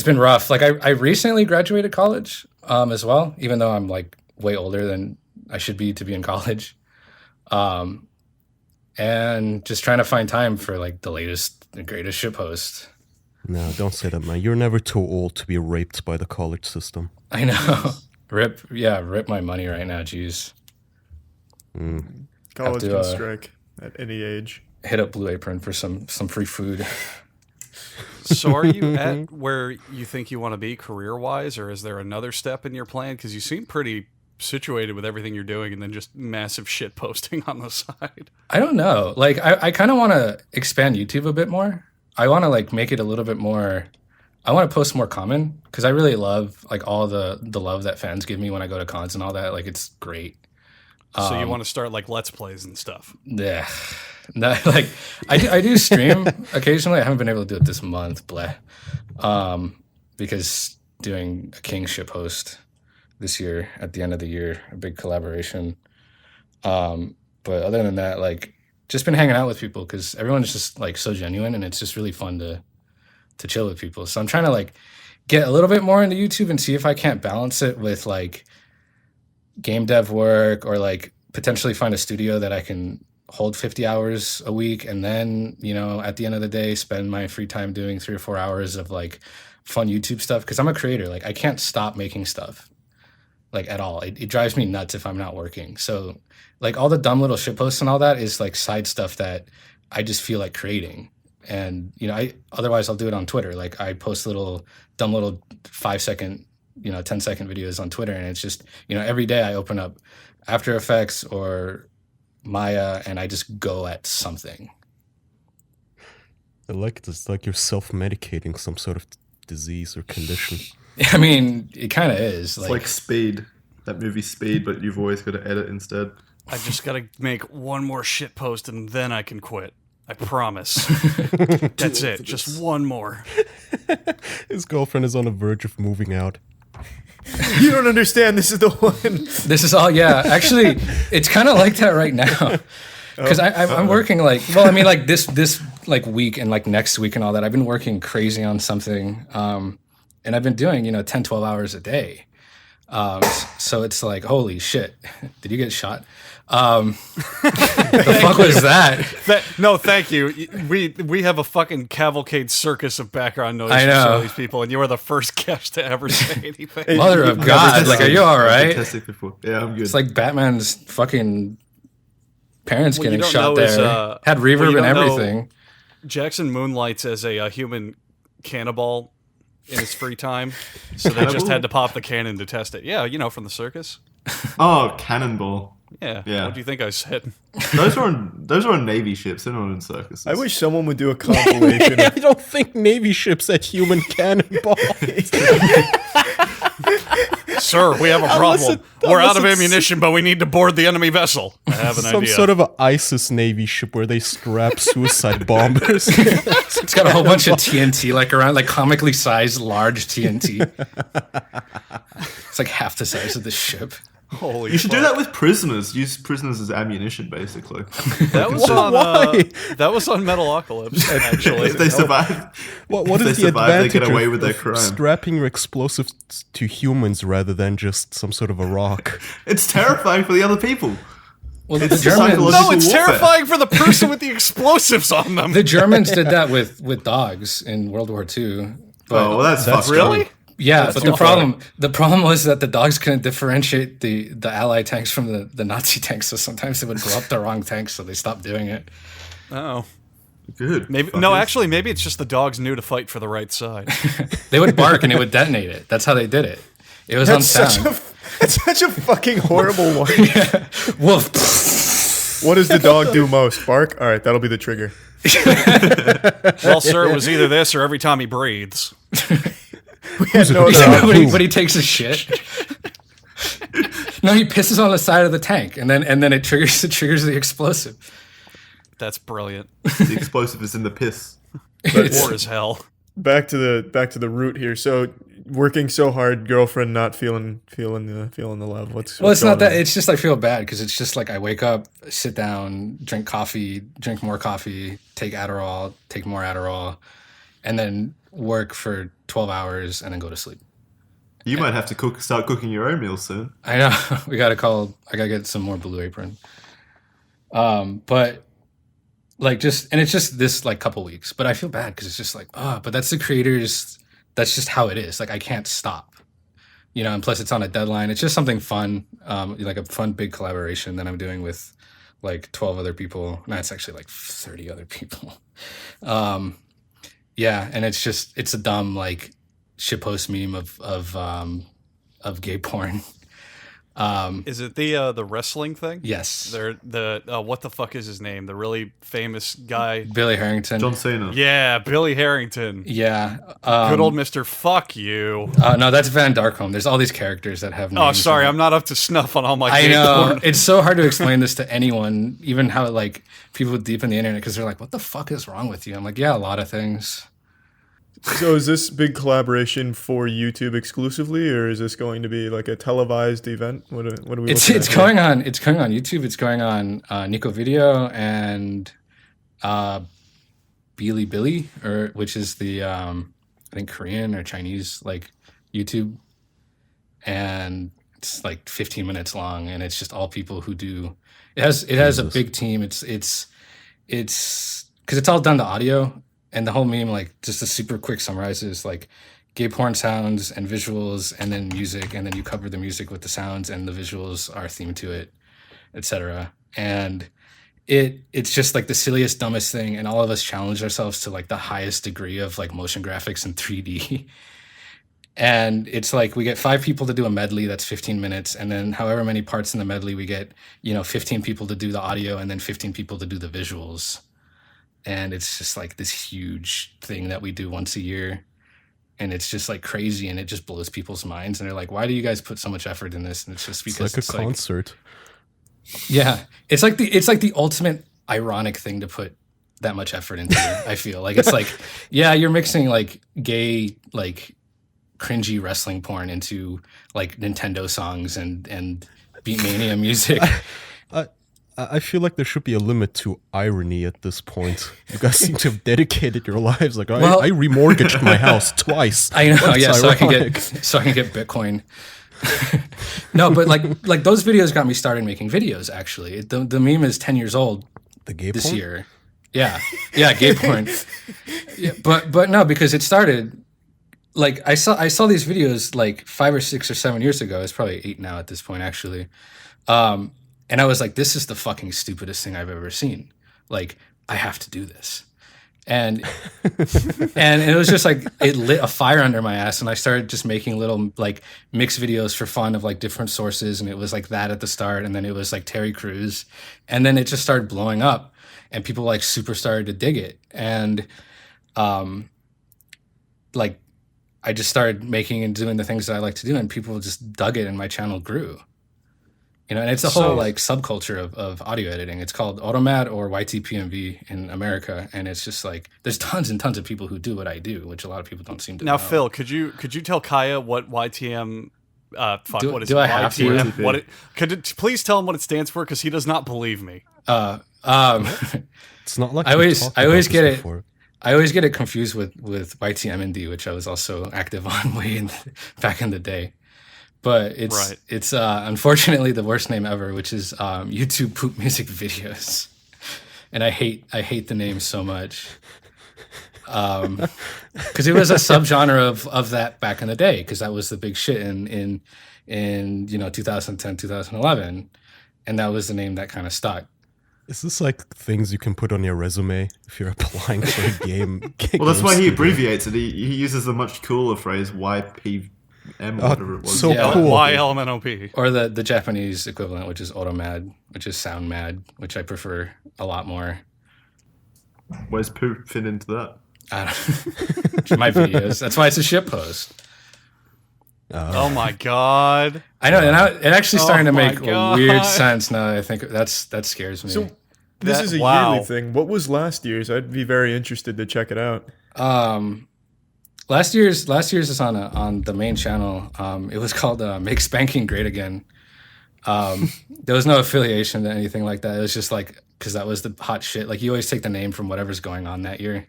been rough. Like I recently graduated college as well, even though I'm like way older than I should be to be in college, and just trying to find time for like the latest and greatest shitpost. No, don't say that, man. You're never too old to be raped by the college system. I know. Rip my money right now. Jeez. College to, can strike at any age. Hit up Blue Apron for some free food. So are you at where you think you want to be career-wise, or is there another step in your plan? Because you seem pretty situated with everything you're doing and then just massive shit posting on the side. I don't know. Like, I kind of want to expand YouTube a bit more. I want to, like, make it a little bit more... I want to post more common, because I really love, like, all the love that fans give me when I go to cons and all that. Like, it's great. So you want to start, like, Let's Plays and stuff? Yeah. No, like, I do stream occasionally. I haven't been able to do it this month, because doing a King shitpost this year at the end of the year, a big collaboration. But other than that, like, just been hanging out with people because everyone's just, like, so genuine, and it's just really fun to chill with people. So I'm trying to, like, get a little bit more into YouTube and see if I can't balance it with, like, game dev work, or, like, potentially find a studio that I can hold 50 hours a week, and then, you know, at the end of the day, spend my free time doing 3 or 4 hours of, like, fun YouTube stuff. Because I'm a creator. Like, I can't stop making stuff, like, at all. It drives me nuts if I'm not working. So, like, all the dumb little shitposts and all that is, like, side stuff that I just feel like creating. And, you know, otherwise I'll do it on Twitter. Like, I post dumb little 5-second, you know, 10-second videos on Twitter, and it's just, you know, every day I open up After Effects or Maya and I just go at something. I like it. It's like you're self-medicating some sort of disease or condition. I mean, it kind of is. It's like Speed, that movie Speed, but you've always got to edit instead. I just got to make one more shit post and then I can quit. I promise. That's it. Just one more. His girlfriend is on the verge of moving out. You don't understand. This is the one. This is all, yeah. Actually, it's kind of like that right now. Because I'm working, like, well, I mean, like, this like, week and, like, next week and all that, I've been working crazy on something. And I've been doing, you know, 10, 12 hours a day. So it's like, holy shit. Did you get shot? The fuck was that? No, thank you. We have a fucking cavalcade circus of background noise I for know. some of these people, and you are the first guest to ever say anything. Mother of God. Like, are you all right? Yeah, I'm good. It's like Batman's fucking parents What you getting don't shot know is, there. Had what you reverb and don't know- everything. Jackson moonlights as a human cannibal in his free time, so they just had to pop the cannon to test it. Yeah, you know, from the circus. Oh, Cannonball. Yeah. Yeah. What do you think I said? Those are on Navy ships. They're not in circuses. I wish someone would do a compilation. I don't think Navy ships had human cannonballs. Sir, we have a problem. We're out of ammunition, but we need to board the enemy vessel. I have an Some idea. sort of an ISIS Navy ship where they strap suicide bombers. It's got a whole bunch of TNT, like, around, like, comically sized large TNT. It's like half the size of the ship. Holy You should do fuck. that with prisoners. Use prisoners as ammunition, basically. That was on Why? that was on Metalocalypse, actually. If they survive, What if is they the survive, they advantage get away of, with their of crime. strapping your explosives to humans rather than just some sort of a rock? it's terrifying for the other people. Well, the It's Germans, psychological No, it's warfare. terrifying for the person with the explosives on them. the Germans did that with dogs in World War II. But, Oh, well, that's fucked Really? up. yeah, but too the problem was that the dogs couldn't differentiate the Allied tanks from the Nazi tanks, so sometimes they would blow up the wrong tanks, so they stopped doing it. Oh. Good. Maybe Fuckers. no, actually, maybe it's just the dogs knew to fight for the right side. They would bark and it would detonate it. That's how they did it. It was on sound. That's such a fucking horrible one. Wolf. What does the dog do most? Bark? All right, that'll be the trigger. Well, sir, it was either this or every time he breathes. No, when he takes a shit. No, he pisses on the side of the tank, and then it triggers the explosive. That's brilliant. The explosive is in the piss. War is hell. back to the root here. So working so hard, girlfriend not feeling the love. What's Well, it's not going that. on? It's just I feel bad because it's just like I wake up, sit down, drink coffee, drink more coffee, take Adderall, take more Adderall, and then work for 12 hours and then go to sleep. You might have to start cooking your own meals soon. I know. I gotta get some more Blue Apron. But like just, and it's just this like couple weeks, but I feel bad because it's just like, but that's the creators. That's just how it is. Like I can't stop, and plus it's on a deadline. It's just something fun, like a fun big collaboration that I'm doing with like 12 other people. No, it's actually like 30 other people. Yeah, and it's a dumb like shitpost meme of gay porn. Is it the wrestling thing? Yes. They're what the fuck is his name? The really famous guy. Billy Harrington. John Cena. Yeah, Billy Harrington. Yeah. Good old Mr. Fuck You. No, that's Van Darkholm. There's all these characters that have names. Oh, sorry, I'm not up to snuff on all my. I know. porn. It's so hard to explain this to anyone, even how like people deep in the internet, because they're like, "What the fuck is wrong with you?" I'm like, "Yeah, a lot of things." So is this big collaboration for YouTube exclusively, or is this going to be like a televised event? What are we? It's going on. It's going on YouTube. It's going on Nico Video and Billy, or which is the I think Korean or Chinese like YouTube, and it's like 15 minutes long, and it's just all people who do. It has a big team. It's because it's all done to audio. And the whole meme, like, just a super quick summarizes, like, gay porn sounds and visuals, and then music, and then you cover the music with the sounds, and the visuals are themed to it, etc. And it's just, like, the silliest, dumbest thing, and all of us challenge ourselves to, like, the highest degree of, like, motion graphics and 3D. And it's like we get 5 people to do a medley that's 15 minutes, and then however many parts in the medley we get, 15 people to do the audio, and then 15 people to do the visuals. And it's just like this huge thing that we do once a year. And it's just like crazy, and it just blows people's minds. And they're like, why do you guys put so much effort in this? And it's just because it's like a concert. Yeah. It's like the ultimate ironic thing to put that much effort into. I feel like it's like, yeah, you're mixing like gay, like cringy wrestling porn into like Nintendo songs and Beatmania music. I feel like there should be a limit to irony at this point. You guys seem to have dedicated your lives. Like, I remortgaged my house twice. I know, That's yeah, ironic. so I can get Bitcoin. No, but like those videos got me started making videos. Actually, the meme is 10 years old. The gay this porn? year. Yeah, gay porn. Yeah, but no, because it started. Like I saw these videos like 5 or 6 or 7 years ago. It's probably 8 now at this point, actually. And I was like, this is the fucking stupidest thing I've ever seen. Like, I have to do this. And and it was just like, it lit a fire under my ass. And I started just making little like mix videos for fun of like different sources. And it was like that at the start. And then it was like Terry Crews. And then it just started blowing up. And people like super started to dig it. And like, I just started making and doing the things that I like to do. And people just dug it, and my channel grew. And it's a whole like subculture of audio editing. It's called Automad or YTPMV in America, and it's just like there's tons and tons of people who do what I do, which a lot of people don't seem to know. Now, Phil, could you tell Kaya what YTM? What is do it? I have YTM? to? What please tell him what it stands for, because he does not believe me. It's not like I always get it. Before. I always get it confused with YTMND, which I was also active on back in the day. But it's unfortunately the worst name ever, which is YouTube poop music videos, and I hate the name so much, because it was a subgenre of that back in the day, because that was the big shit in 2010 2011, and that was the name that kind of stuck. Is this like things you can put on your resume if you're applying for a game? Well, that's why he abbreviates it. He uses the much cooler phrase YPM or whatever it was. So cool. YLMNOP. Or the Japanese equivalent, which is Automad, which is Sound Mad, which I prefer a lot more. Where's poop fit into that? I don't my videos. That's why it's a shitpost. Oh my god! I know, and it actually starting to my make God. a weird sense now that I think that scares me. So this is a wow. yearly thing. What was last year's? I'd be very interested to check it out. Last year's is on the main channel. It was called Make Spanking Great Again. There was no affiliation to anything like that. It was just like, because that was the hot shit. Like, you always take the name from whatever's going on that year.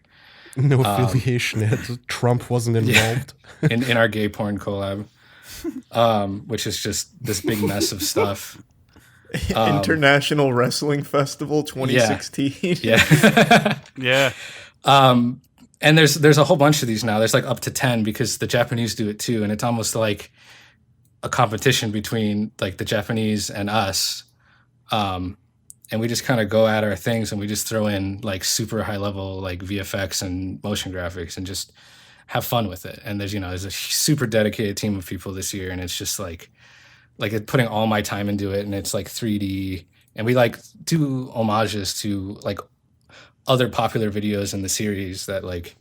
No affiliation. Trump wasn't involved. in our gay porn collab, which is just this big mess of stuff. International Wrestling Festival 2016. Yeah. Yeah. And there's a whole bunch of these now. There's like up to 10 because the Japanese do it too, and it's almost like a competition between like the Japanese and us. And we just kind of go at our things, and we just throw in like super high level like VFX and motion graphics and just have fun with it. And there's a super dedicated team of people this year, and it's just like putting all my time into it, and it's like 3D, and we like do homages to like other popular videos in the series that like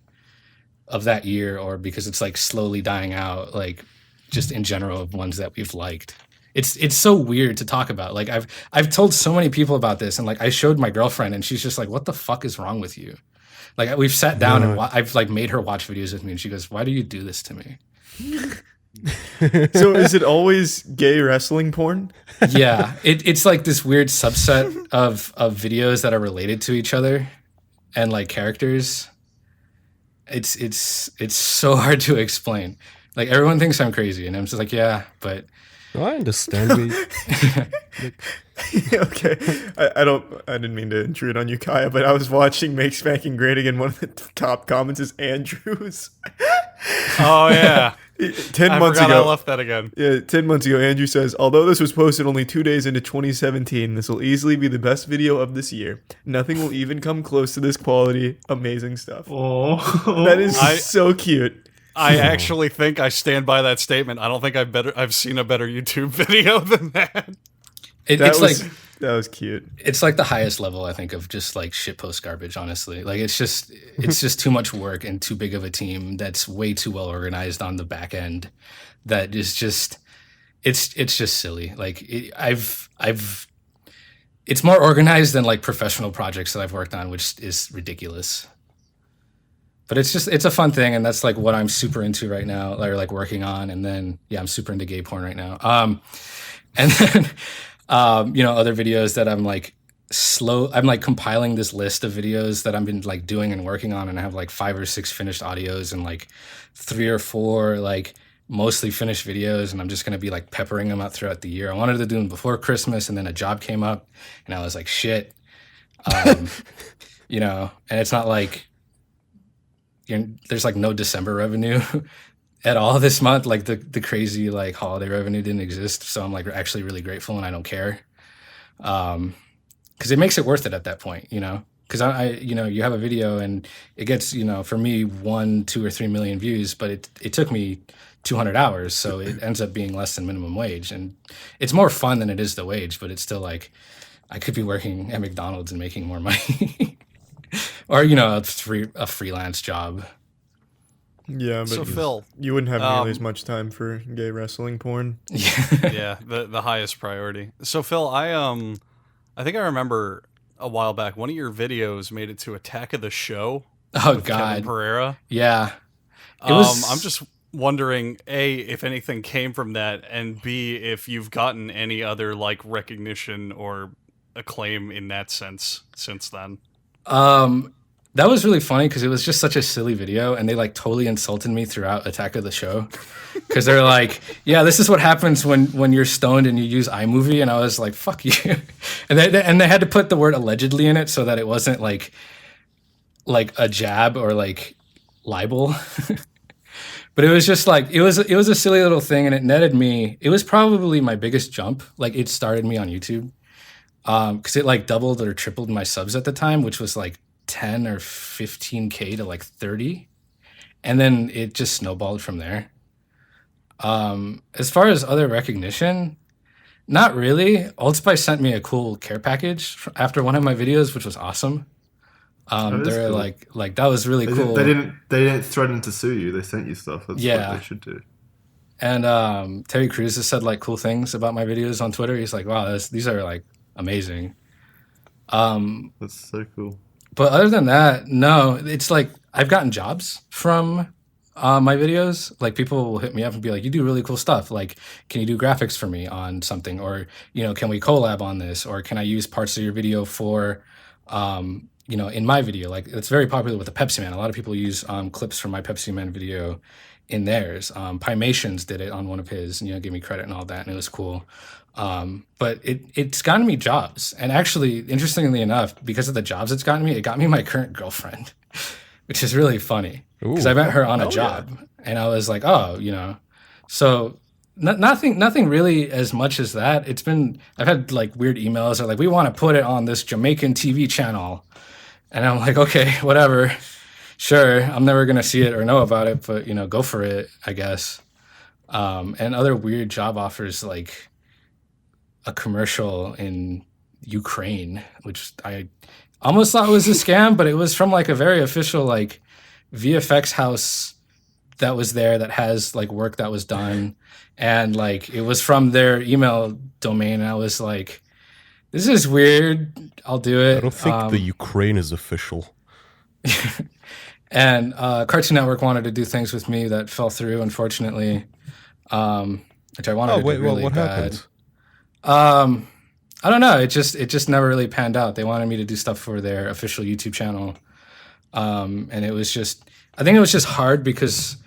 of that year, or because it's like slowly dying out, like just in general of ones that we've liked. It's so weird to talk about. Like I've told so many people about this, and like I showed my girlfriend, and she's just like, "What the fuck is wrong with you?" Like we've sat down and I've like made her watch videos with me, and she goes, "Why do you do this to me?" So is it always gay wrestling porn? Yeah, it's like this weird subset of videos that are related to each other and like characters. It's so hard to explain. Like everyone thinks I'm crazy, and I'm just like, yeah, but I understand. Okay, I didn't mean to intrude on you, Kaya, but I was watching Make Spanking Great Again. One of the top comments is Andrew's. Oh yeah. 10 I months forgot ago. I left that again. Yeah, 10 months ago, Andrew says, although this was posted only 2 days into 2017, this will easily be the best video of this year. Nothing will even come close to this quality. Amazing stuff. Oh, That is so cute. I actually think I stand by that statement. I don't think I've seen a better YouTube video than that. That was cute. It's like the highest level, I think, of just like shitpost garbage, honestly. Like it's just too much work and too big of a team that's way too well organized on the back end. That is just it's just silly. Like it's more organized than like professional projects that I've worked on, which is ridiculous. But it's a fun thing, and that's like what I'm super into right now, or like working on. And then I'm super into gay porn right now. And then other videos that I'm like compiling this list of videos that I've been like doing and working on, and I have like 5 or 6 finished audios and like 3 or 4 like mostly finished videos, and I'm just gonna be like peppering them out throughout the year. I wanted to do them before Christmas, and then a job came up, and I was like, shit, and it's not like there's like no December revenue at all this month. Like the crazy like holiday revenue didn't exist, so I'm like actually really grateful, and I don't care, because it makes it worth it at that point, because I you have a video and it gets for me 1, 2, or 3 million views, but it took me 200 hours, so it ends up being less than minimum wage, and it's more fun than it is the wage, but it's still like I could be working at McDonald's and making more money. Or a freelance job. Yeah, but So Phil, you wouldn't have nearly as much time for gay wrestling porn. yeah, the highest priority. So Phil, I think I remember a while back one of your videos made it to Attack of the Show. Oh with God, Kevin Pereira. Yeah, it was. I'm just wondering, A, if anything came from that, and B, if you've gotten any other like recognition or acclaim in that sense since then. That was really funny because it was just such a silly video, and they like totally insulted me throughout Attack of the Show, because they're like, "Yeah, this is what happens when you're stoned and you use iMovie," and I was like, "Fuck you," and they had to put the word allegedly in it so that it wasn't like a jab or like libel. But it was just like it was a silly little thing, and it netted me. It was probably my biggest jump. Like it started me on YouTube. Because it like doubled or tripled my subs at the time, which was like 10 or 15K to like 30. And then it just snowballed from there. As far as other recognition, not really. Oldspice sent me a cool care package after one of my videos, which was awesome. They're cool. like that was really cool. They didn't threaten to sue you. They sent you stuff. That's what they should do. And Terry Crews has said like cool things about my videos on Twitter. He's like, wow, these are like amazing. That's so cool. But other than that, no, it's like I've gotten jobs from my videos. Like people will hit me up and be like, you do really cool stuff. Like, can you do graphics for me on something? Or, can we collab on this? Or can I use parts of your video for, in my video. Like it's very popular with the Pepsi Man. A lot of people use clips from my Pepsi Man video in theirs. Pymations did it on one of his, gave me credit and all that, and it was cool. But it's gotten me jobs. And actually, interestingly enough, because of the jobs it's gotten me, it got me my current girlfriend, which is really funny. Because I met her on a job, and I was like, oh, so nothing really as much as that. I've had like weird emails or like, we want to put it on this Jamaican TV channel. And I'm like, okay, whatever. Sure, I'm never going to see it or know about it, but, go for it, I guess. And other weird job offers, like a commercial in Ukraine, which I almost thought was a scam, but it was from like a very official, like VFX house that was there that has like work that was done. And like, it was from their email domain. And I was like, this is weird. I'll do it. I don't think the Ukraine is official. And Cartoon Network wanted to do things with me that fell through, unfortunately, which I wanted to do really what bad. happened? I don't know. It just never really panned out. They wanted me to do stuff for their official YouTube channel, and I think it was just hard because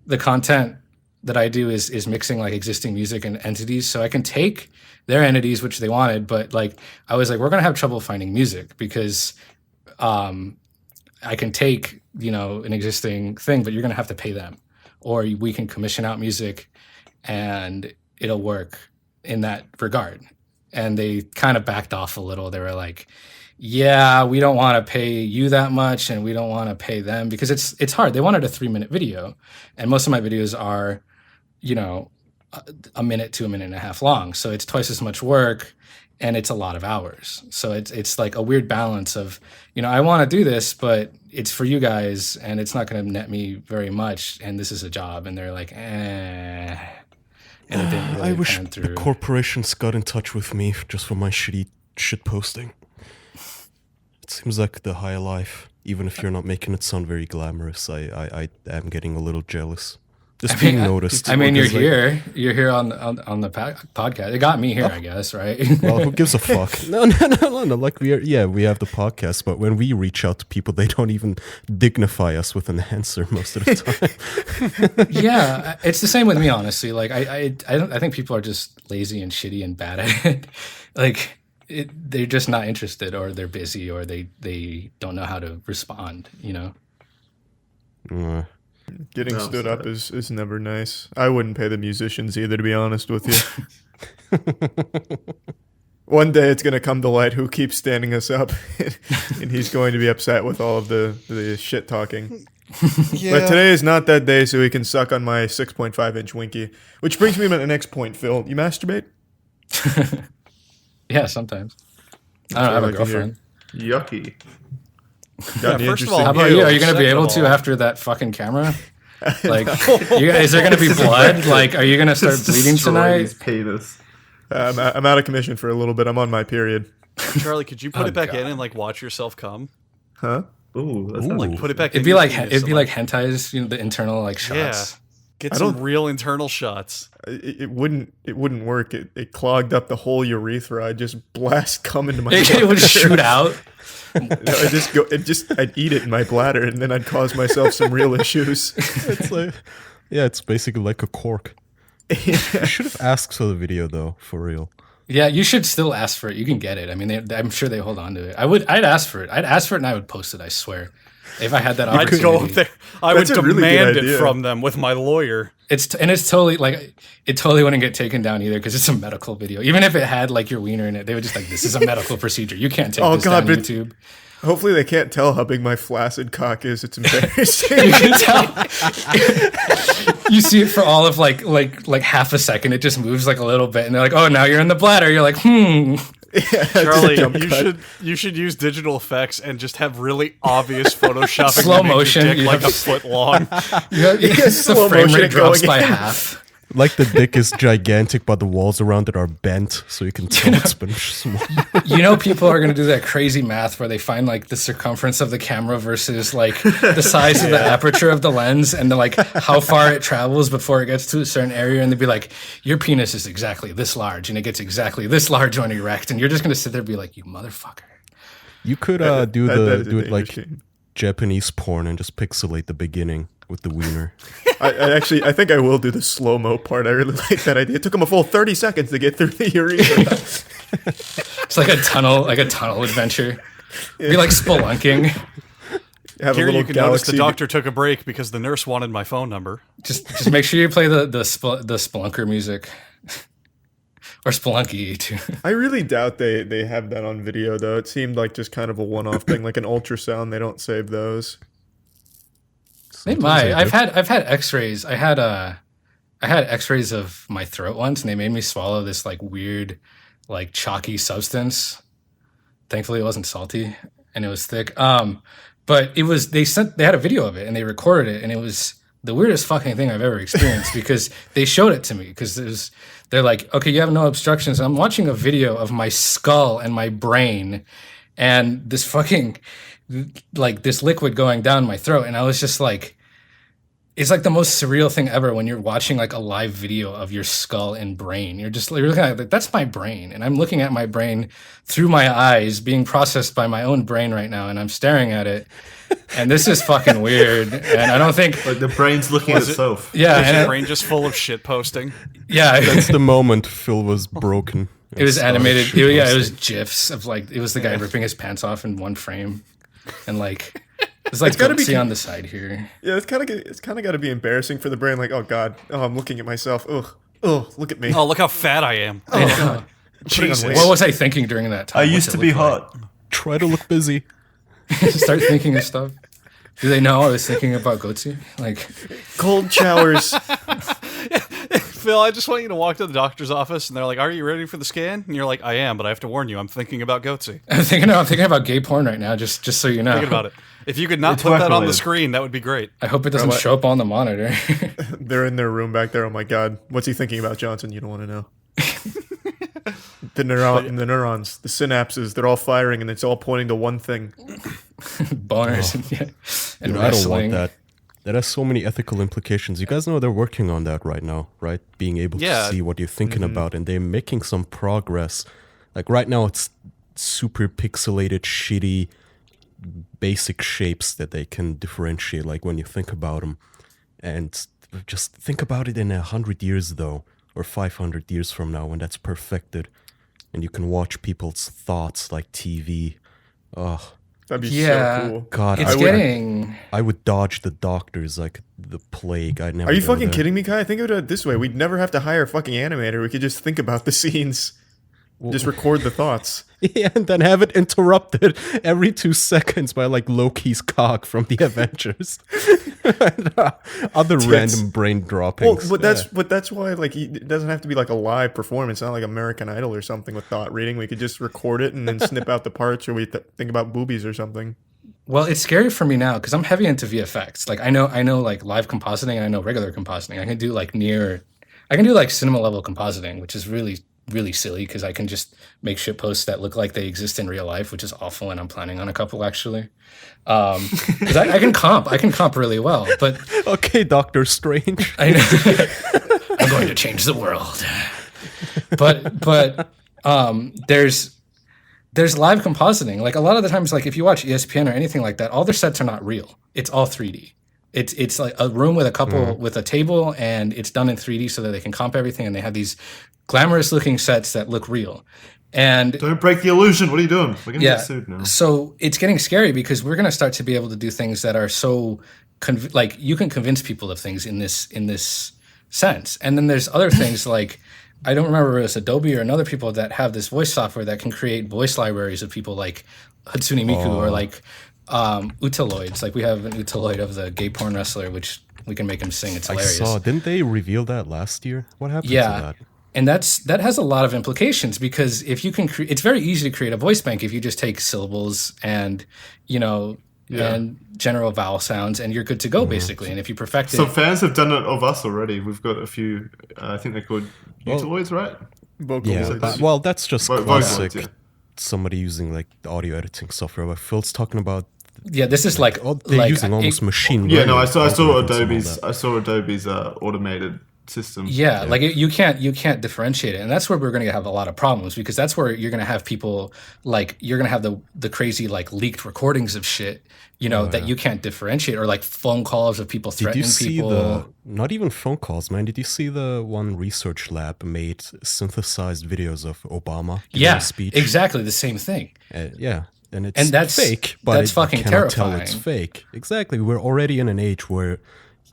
the content that I do is mixing like existing music and entities. So I can take their entities, which they wanted, but like I was like, we're gonna have trouble finding music because I can take, an existing thing, but you're gonna have to pay them. Or we can commission out music and it'll work in that regard. And they kind of backed off a little. They were like, yeah, we don't want to pay you that much and we don't want to pay them because it's hard. They wanted a 3-minute video. And most of my videos are, a minute to a minute and a half long. So it's twice as much work and it's a lot of hours. So it's like a weird balance of, I want to do this, but it's for you guys and it's not going to net me very much. And this is a job. And they're like, eh. And it didn't really I wish pan through. the corporations got in touch with me just for my shit posting. It seems like the high life. Even if you're not making it sound very glamorous, I am getting a little jealous. Just being noticed. I mean, you're here on the podcast. It got me here, I guess, right? Well, who gives a fuck? No. Like we have the podcast, but when we reach out to people, they don't even dignify us with an answer most of the time. Yeah, it's the same with me, honestly. Like I think people are just lazy and shitty and bad at it. Like they're just not interested, or they're busy, or they don't know how to respond. Getting stood up is never nice. I wouldn't pay the musicians either, to be honest with you. One day it's going to come to light who keeps standing us up, and he's going to be upset with all of the shit talking. Yeah. But today is not that day, so he can suck on my 6.5-inch winky. Which brings me to the next point, Phil. You masturbate? Yeah, sometimes. I don't have a girlfriend. Yucky. First of all, how about you? Are you going to be able to after that fucking camera? Like, is there going to be blood? Like, are you going to start bleeding tonight? His penis. I'm out of commission for a little bit. I'm on my period. Charlie, could you put it back in and like watch yourself come? Huh? Ooh, that's not Like put it back. It'd be like hentai's, the internal like shots. Yeah. Get some real internal shots. It wouldn't work. It clogged up the whole urethra. I just blast cum into my. It would shoot out. I'd eat it in my bladder, and then I'd cause myself some real issues. It's basically like a cork. You should have asked for the video though, for real. Yeah, you should still ask for it. You can get it. I mean, I'm sure they hold on to it. I'd ask for it. I'd ask for it, and I would post it. I swear, if I had that opportunity. I'd go up there. I would demand it from them with my lawyer. It's totally like it totally wouldn't get taken down either because it's a medical video. Even if it had like your wiener in it, they would just like, this is a medical procedure. You can't take this down YouTube. Hopefully they can't tell how big my flaccid cock is. It's embarrassing. You can tell. You see it for all of like half a second. It just moves like a little bit, and they're like, "Oh, now you're in the bladder." You're like, Yeah, Charlie, you should use digital effects and just have really obvious photoshopping. Slow motion, dick like a foot long. The frame rate drops by half. Like the dick is gigantic, but the walls around it are bent, so you can tell it's been small. People are going to do that crazy math where they find like the circumference of the camera versus like the size of the aperture of the lens and like how far it travels before it gets to a certain area, and they'd be like, your penis is exactly this large, and it gets exactly this large when erect, and you're just going to sit there and be like, you motherfucker. You could do it like machine. Japanese porn and just pixelate the beginning with the wiener. I think I will do the slow-mo part. I really like that idea. It took him a full 30 seconds to get through the urethra. It's like a tunnel adventure. Be like spelunking. Have Here a little you can notice galaxy. the doctor took a break because the nurse wanted my phone number. Just make sure you play the spelunker music. Or Spelunky too. I really doubt they have that on video though. It seemed like just kind of a one-off thing, like an ultrasound. They don't save those. They might. I've had X-rays. I had X-rays of my throat once, and they made me swallow this like weird, like chalky substance. Thankfully, it wasn't salty and it was thick. But it was they had a video of it and they recorded it, and it was the weirdest fucking thing I've ever experienced because they showed it to me because they're like, okay, you have no obstructions. I'm watching a video of my skull and my brain, and this fucking like this liquid going down my throat, and I was just like, it's like the most surreal thing ever when you're watching like a live video of your skull and brain. You're looking at it like, that's my brain, and I'm looking at my brain through my eyes, being processed by my own brain right now, and I'm staring at it, and this is fucking weird. And I don't think Like the brain's looking at itself. yeah, Is and your brain just full of shit posting? yeah, That's the moment Phil was broken. it was and started animated. It was shitposting. gifs of like it was the guy ripping his pants off in one frame, and like it's like gotta be see on the side here. Yeah, it's kind of got to be embarrassing for the brain. Like, oh god, oh I'm looking at myself. Ugh, look at me. Oh, look how fat I am. Oh god. Jesus. weight. What was I thinking during that time? I What's used it to be look like? hot. Try to look busy. Start thinking of stuff. Do they know I was thinking about Goatse? Like, Cold showers. Phil, I just want you to walk to the doctor's office and they're like, "Are you ready for the scan?" And you're like, "I am, but I have to warn you, I'm thinking about Goatse." I'm thinking about gay porn right now. Just so you know. Thinking about it. If you could not It's put that on the work-related. screen, that would be great. I hope it doesn't show up on the monitor. They're in their room back there. Oh my god, what's he thinking about, Johnson? You don't want to know. The neurons, the synapses, they're all firing, and it's all pointing to one thing. Boners and I don't wrestling. want that. That has so many ethical implications. You guys know they're working on that right now, right? Being able Yeah. to see what you're thinking about, and they're making some progress. Like right now, it's super pixelated, shitty, basic shapes that they can differentiate, like when you think about them. And just think about it in 100 years, though, or 500 years from now, when that's perfected. And you can watch people's thoughts like TV. Oh, That'd be Yeah. so cool. God. It's getting. I would dodge the doctors like the plague. I'd never Are you go fucking there. kidding me, Kai? Think of it this way: we'd never have to hire a fucking animator. We could just think about the scenes, just record the thoughts. Yeah, and then have it interrupted every 2 seconds by like Loki's cock from the Avengers. And, other random brain Well, droppings. but that's why like it doesn't have to be like a live performance. It's not like American Idol or something with thought reading. We could just record it and then snip out the parts, or we think about boobies or something. Well, it's scary for me now because I'm heavy into VFX. Like I know like live compositing and I know regular compositing. I can do like cinema level compositing, which is really silly because I can just make shit posts that look like they exist in real life, which is awful, and I'm planning on a couple actually. Because I can comp really well, but Okay, Doctor Strange. I know I'm going to change the world. But there's live compositing. Like a lot of the times, like if you watch ESPN or anything like that, all their sets are not real. It's all 3D. It's like a room with a couple with a table, and it's done in 3D so that they can comp everything, and they have these glamorous looking sets that look real. And Don't break the illusion. What are you doing? We're gonna yeah, get sued now. so it's getting scary because we're going to start to be able to do things that are so like you can convince people of things in this sense. And then there's other things like I don't remember if it's Adobe or another people that have this voice software that can create voice libraries of people like Hatsune Miku or like Utaloids. Like we have an Utaloid of the gay porn wrestler, which we can make him sing. It's I hilarious. saw. Didn't they reveal that last year? What happened to Yeah. that? And that has a lot of implications because if you can it's very easy to create a voice bank if you just take syllables and and general vowel sounds and you're good to go basically. And if you perfect it, So fans have done it of us already. We've got a few. I think they're called Utaloids, right? Vocal Yeah, voice. well, that's just Voice classic. lines, yeah. Somebody using like audio editing software. But Phil's talking about. yeah, this is like Oh, they're like using almost machine Yeah, learning. no, I saw algorithms and all Adobe's. that. I saw Adobe's automated system. Yeah, like you can't differentiate it, and that's where we're going to have a lot of problems, because that's where you're going to have people like, you're going to have the crazy like leaked recordings of shit, that you can't differentiate, or like phone calls of people Did threatening you see people. not even phone calls, man? Did you see the one research lab made synthesized videos of Obama giving Yeah, a speech? exactly the same thing. Yeah, and it's that's- fake, but that's you fucking cannot tell it's terrifying. fake. Exactly. We're already in an age where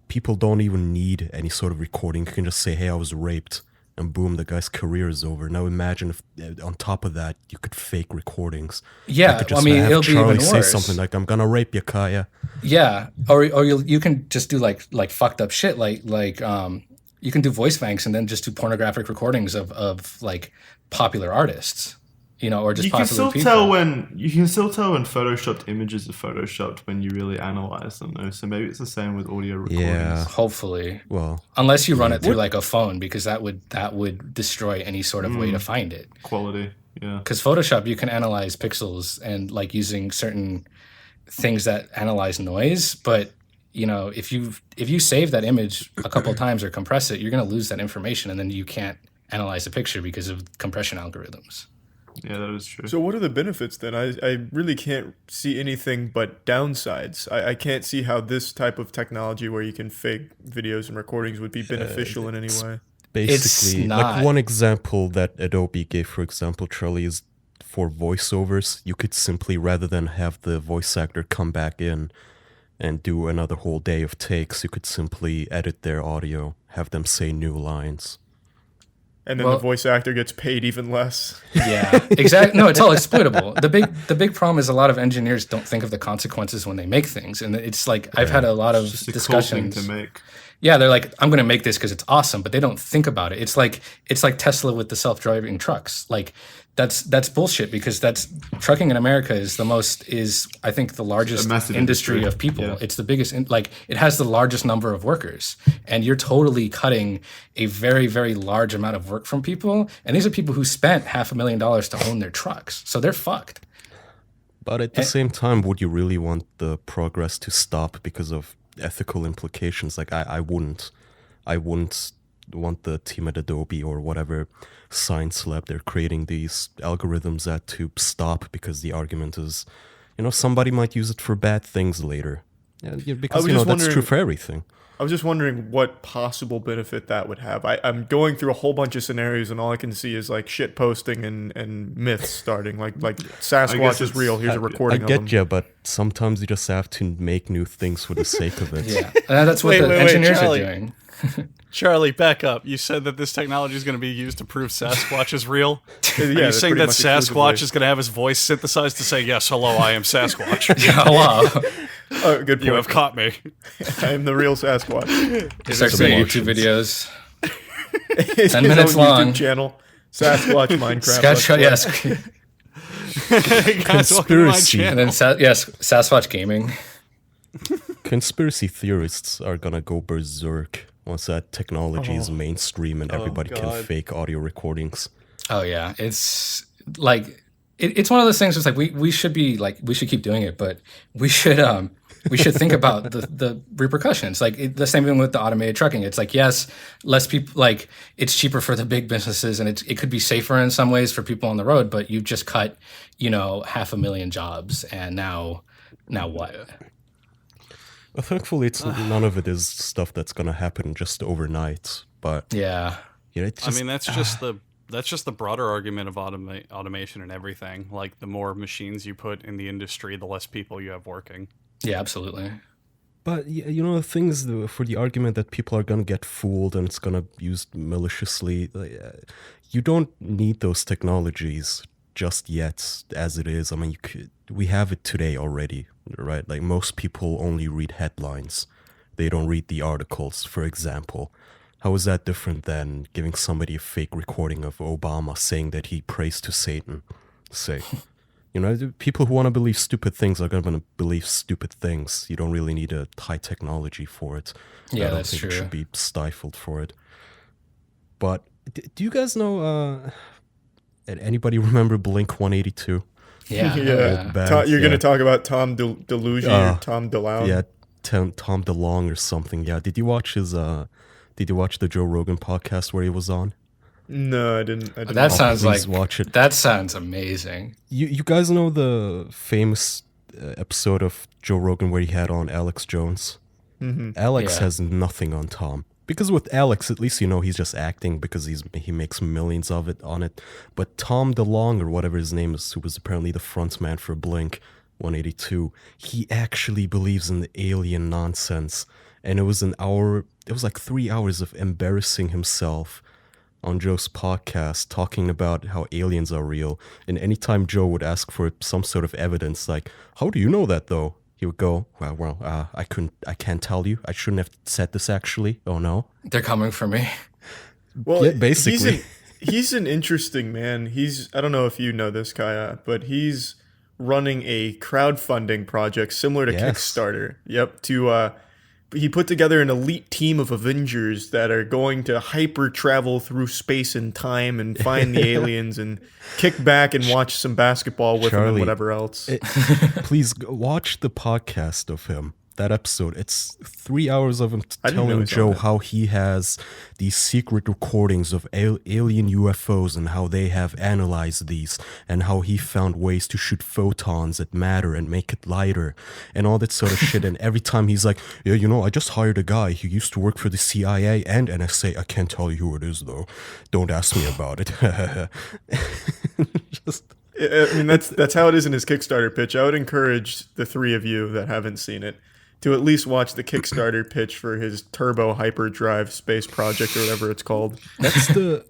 people don't even need any sort of recording. You can just say, "Hey, I was raped," and boom, the guy's career is over. Now imagine if, on top of that, you could fake recordings. Yeah, You could just I mean, have it'll be Charlie even say worse. something like, "I'm gonna rape you, Kaya." Yeah, or you can just do like fucked up shit, like you can do voice banks and then just do pornographic recordings of like popular artists, or just You can popular still people. tell when photoshopped images are photoshopped when you really analyze them, though. So maybe it's the same with audio recordings. Yeah. Hopefully, Well, unless you run it through like a phone, because that would destroy any sort of way to find it. Quality, yeah. Because Photoshop, you can analyze pixels and like using certain things that analyze noise, but if you save that image a couple of times or compress it, you're going to lose that information, and then you can't analyze the picture because of compression algorithms. Yeah, that is true. So what are the benefits then? I really can't see anything but downsides. I can't see how this type of technology where you can fake videos and recordings would be beneficial in any way. basically, not. like one example that Adobe gave, for example, Charlie, is for voiceovers. You could simply, rather than have the voice actor come back in and do another whole day of takes, you could simply edit their audio, have them say new lines. And then Well- the voice actor gets paid even less. Yeah, exactly. No, it's all exploitable. The big problem is a lot of engineers don't think of the consequences when they make things, and it's like I've had a lot of It's just a discussions. cool thing to make. Yeah, they're like, I'm going to make this because it's awesome, but they don't think about it. It's like Tesla with the self-driving trucks. Like that's bullshit, because trucking in America is I think the largest massive industry industry. of people. Yeah. It's the biggest, it has the largest number of workers, and you're totally cutting a very, very large amount of work from people. And these are people who spent $500,000 to own their trucks, so they're fucked. But at the same time, would you really want the progress to stop because of ethical implications? Like I wouldn't want the team at Adobe or whatever science lab they're creating these algorithms at to stop, because the argument is, somebody might use it for bad things later. Yeah, because was just that's true wondering- for everything. I was just wondering what possible benefit that would have. I'm going through a whole bunch of scenarios, and all I can see is like shit posting and myths starting. Like Sasquatch is it's- real. Here's a I recording of get them. you, but sometimes you just have to make new things for the sake of it. Yeah, and that's what Wait, the wait, engineers Charlie. are doing. Charlie, back up. You said that this technology is going to be used to prove Sasquatch is real. Yeah, Are you that's saying pretty that much Sasquatch exclusively. is going to have his voice synthesized to say, "Yes, hello, I am Sasquatch. Hello. Oh, good You point. have caught me." I am the real Sasquatch. Starts doing YouTube videos. His 10 minutes own long. YouTube channel. Sasquatch Minecraft. Let's Scott, play. yes. Guys, welcome to my Conspiracy. And channel. then Sasquatch Gaming. Conspiracy theorists are gonna go berserk once that technology is mainstream and everybody can God. fake audio recordings. Oh yeah, it's like it's one of those things. It's like we should keep doing it, but we should think about the repercussions. Like the same thing with the automated trucking. It's like, yes, less people, like it's cheaper for the big businesses, and it could be safer in some ways for people on the road. But you've just cut 500,000 jobs, and now what? Well, thankfully, it's none of it is stuff that's gonna happen just overnight. But Yeah. it's just, That's just the broader argument of automation and everything. Like the more machines you put in the industry, the less people you have working. Yeah, absolutely. But the thing is, for the argument that people are gonna get fooled and it's gonna be used maliciously, you don't need those technologies just yet, as it is. I mean, we have it today already, right? Like most people only read headlines; they don't read the articles. For example, how is that different than giving somebody a fake recording of Obama saying that he prays to Satan? Say. The people who want to believe stupid things are going to believe stupid things. You don't really need a high technology for it. Yeah, I don't that's think true. it should be stifled for it. But do you guys know? Anybody remember Blink 182? Yeah. Yeah. Old band, You're going yeah. to talk about Tom Deluge or Tom DeLonge? Yeah, Tom DeLonge or something. Yeah, did you watch his Did you watch the Joe Rogan podcast where he was on? No, I didn't. That sounds please like watch it. That sounds amazing. You guys know the famous episode of Joe Rogan where he had on Alex Jones? Alex Yeah. has nothing on Tom. Because with Alex, at least you know he's just acting because he makes millions of it on it. But Tom DeLonge, or whatever his name is, who was apparently the frontman for Blink 182, he actually believes in the alien nonsense. And it was like 3 hours of embarrassing himself on Joe's podcast, talking about how aliens are real. And anytime Joe would ask for some sort of evidence, like, how do you know that though? He would go, I can't tell you. I shouldn't have said this actually. Oh no. They're coming for me. Well, Yeah, basically. he's an interesting man. I don't know if you know this, Kaya, but he's running a crowdfunding project similar to Yes. Kickstarter. Yep, he put together an elite team of Avengers that are going to hyper travel through space and time and find the aliens and kick back and watch some basketball with them and Charlie, whatever else. Please watch the podcast of him. That episode. It's 3 hours of him I didn't know telling he's on Joe it. how he has these secret recordings of alien UFOs and how they have analyzed these and how he found ways to shoot photons at matter and make it lighter and all that sort of shit. And every time he's like, yeah, you know, I just hired a guy who used to work for the CIA and NSA. I can't tell you who it is though. Don't ask me about it. Just I mean, that's how it is in his Kickstarter pitch. I would encourage the three of you that haven't seen it to at least watch the Kickstarter pitch for his Turbo Hyperdrive space project or whatever it's called. That's the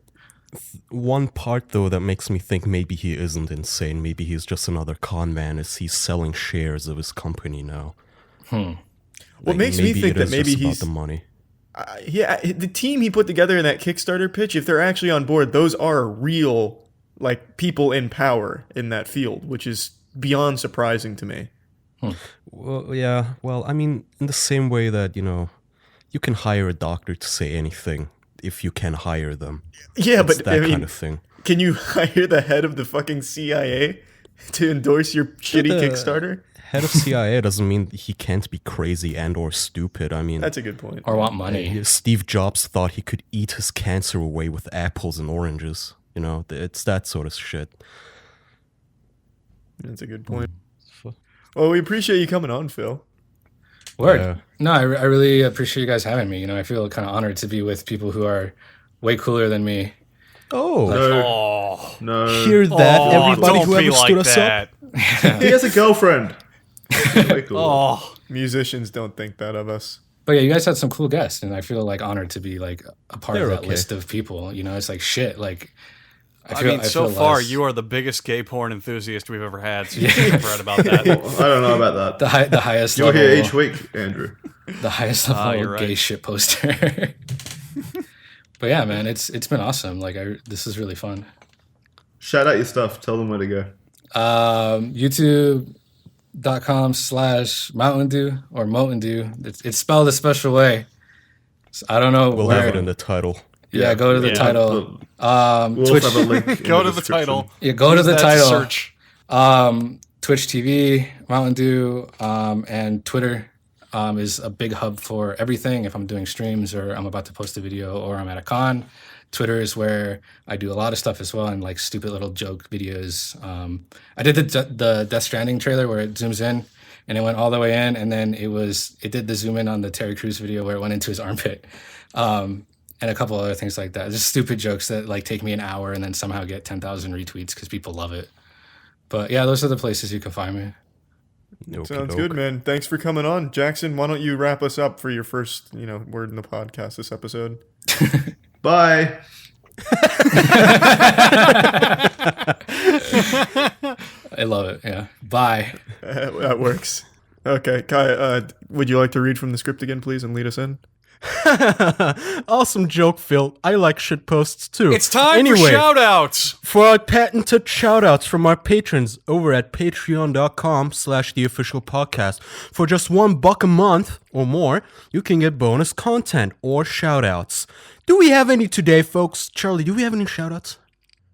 one part, though, that makes me think maybe he isn't insane. Maybe he's just another con man as he's selling shares of his company now. What makes me think that maybe just about he's the money. yeah, the team he put together in that Kickstarter pitch, if they're actually on board, those are real like people in power in that field, which is beyond surprising to me. Well, yeah. Well, I mean, in the same way that, you know, you can hire a doctor to say anything if you can hire them. Yeah, It's but that I mean, kind of thing. can you hire the head of the fucking CIA to endorse your shitty The Kickstarter? Head of CIA doesn't mean he can't be crazy and or stupid. I mean, That's a good point. Or want money. Steve Jobs thought he could eat his cancer away with apples and oranges. You know, it's that sort of shit. That's a good point. Well, we appreciate you coming on, Phil. Word. Yeah. No, I really appreciate you guys having me. You know, I feel kind of honored to be with people who are way cooler than me. Oh, Oh, No. hear that, oh, everybody don't who be ever like stood us that. up? He has a girlfriend. Way cool. Oh, Musicians don't think that of us. But yeah, you guys had some cool guests, and I feel like honored to be like a part They're of that okay. list of people. You know, it's like shit. Like, I mean, so feel far less- you are the biggest gay porn enthusiast we've ever had. So you should be proud about that. I don't know about that. the highest You're level, here each week, Andrew. the highest level you're right. gay shit poster. But yeah, man, it's been awesome. Like, this is really fun. Shout out your stuff. Tell them where to go. YouTube.com/MowtenDoo or MowtenDoo. It's spelled a special way. So I don't know We'll where. have it in the title. Yeah, go to the Yeah. title. We'll Twitch. also have a link. in Go to the description. title. Yeah, go to Use the that title. Search. Twitch TV, MowtenDoo, and Twitter is a big hub for everything. If I'm doing streams or I'm about to post a video or I'm at a con, Twitter is where I do a lot of stuff as well, and like stupid little joke videos. I did the Death Stranding trailer where it zooms in and it went all the way in, and then it did the zoom in on the Terry Crews video where it went into his armpit. And a couple other things like that. Just stupid jokes that like take me an hour and then somehow get 10,000 retweets because people love it. But yeah, those are the places you can find me. Sounds good, man. Thanks for coming on. Jackson, why don't you wrap us up for your first, word in the podcast this episode? Bye. I love it. Yeah. Bye. That works. Okay, Kai, would you like to read from the script again, please, and lead us in? Awesome joke, Phil. I like shitposts too. It's time anyway, for shoutouts. For our patented shoutouts from our patrons over at patreon.com/theofficialpodcast. For just $1 a month or more, you can get bonus content or shoutouts. Do we have any today, folks? Charlie, do we have any shoutouts?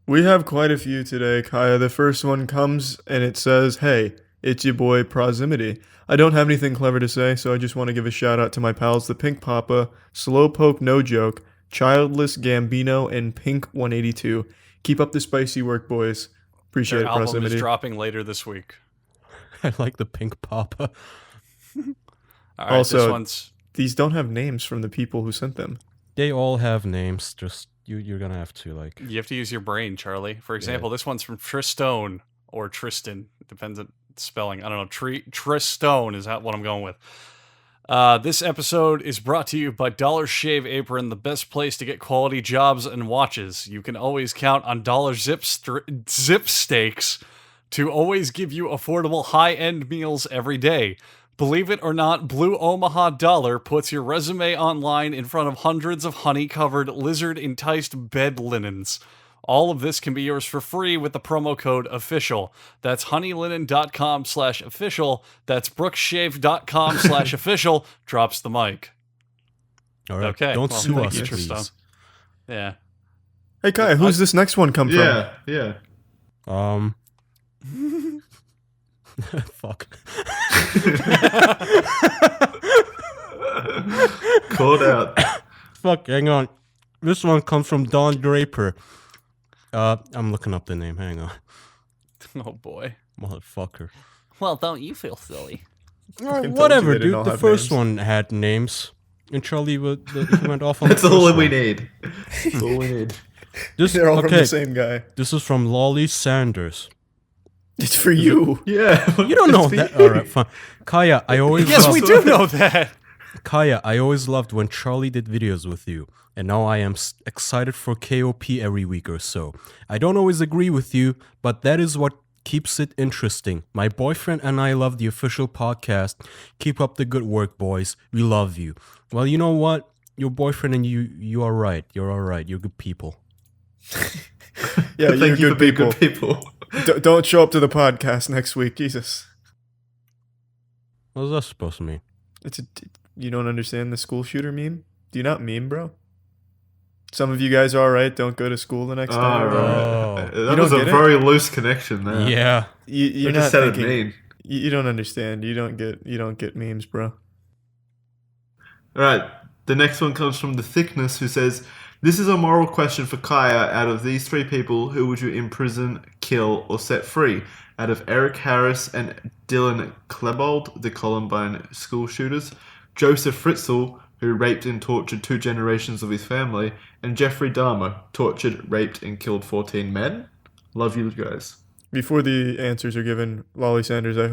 We have quite a few today, Kaya. The first one comes and it says, "Hey, it's your boy Proximity. I don't have anything clever to say, so I just want to give a shout out to my pals, the Pink Papa, Slowpoke No Joke, Childless Gambino, and Pink 182. Keep up the spicy work, boys. Appreciate Their it, album proximity. is dropping later this week. I like the Pink Papa. All right, Also, this one's... These don't have names from the people who sent them. They all have names. Just you're gonna have to like. You have to use your brain, Charlie. For example, this one's from Tristone or Tristan. It depends on spelling. I don't know. Tristone is what I'm going with. This episode is brought to you by Dollar Shave Apron, the best place to get quality jobs and watches. You can always count on Dollar Zip Steaks to always give you affordable high-end meals every day. Believe it or not, Blue Omaha Dollar puts your resume online in front of hundreds of honey-covered, lizard-enticed bed linens. All of this can be yours for free with the promo code OFFICIAL. That's honeylinen.com/official. That's brookshave.com/official. Drops the mic. All right. Okay. Don't well, sue thank us, you, please. Tristan. Yeah. Hey, Kai, who's this next one come from? Yeah. Fuck. Called out. Fuck. Hang on. This one comes from Don Draper. I'm looking up the name. Hang on. Oh, boy. Motherfucker. Well, don't you feel silly? Whatever, they didn't all dude. The have first names. one had names. And Charlie he went off on That's the all first we one. need. That's all we need. This, They're all from okay, the same guy. this is from Lolly Sanders. It's for you. Yeah. You don't know that. All right, fine. Kaya, I always Yes, loved, we do know that. Kaya, I always loved when Charlie did videos with you, and now I am excited for KOP every week or so. I don't always agree with you, but that is what keeps it interesting. My boyfriend and I love the official podcast. Keep up the good work, boys. We love you. Well, you know what? Your boyfriend and you are right. You're all right. You're good people. Yeah, you're Thank you for good being people. good people. Don't show up to the podcast next week, Jesus. What's that supposed to mean? You don't understand the school shooter meme? Do you not meme, bro? Some of you guys are alright. Don't go to school the next day. All or- right. Oh. That You was don't a get it? very loose connection there. Yeah. You're I not just said thinking. it mean. You don't understand. You don't get memes, bro. All right. The next one comes from The Thickness, who says, "This is a moral question for Kaya. Out of these three people, who would you imprison, kill, or set free? Out of Eric Harris and Dylan Klebold, the Columbine school shooters, Joseph Fritzl, who raped and tortured 2 generations of his family, and Jeffrey Dahmer, tortured, raped, and killed 14 men? Love you guys." Before the answers are given, Lolly Sanders, I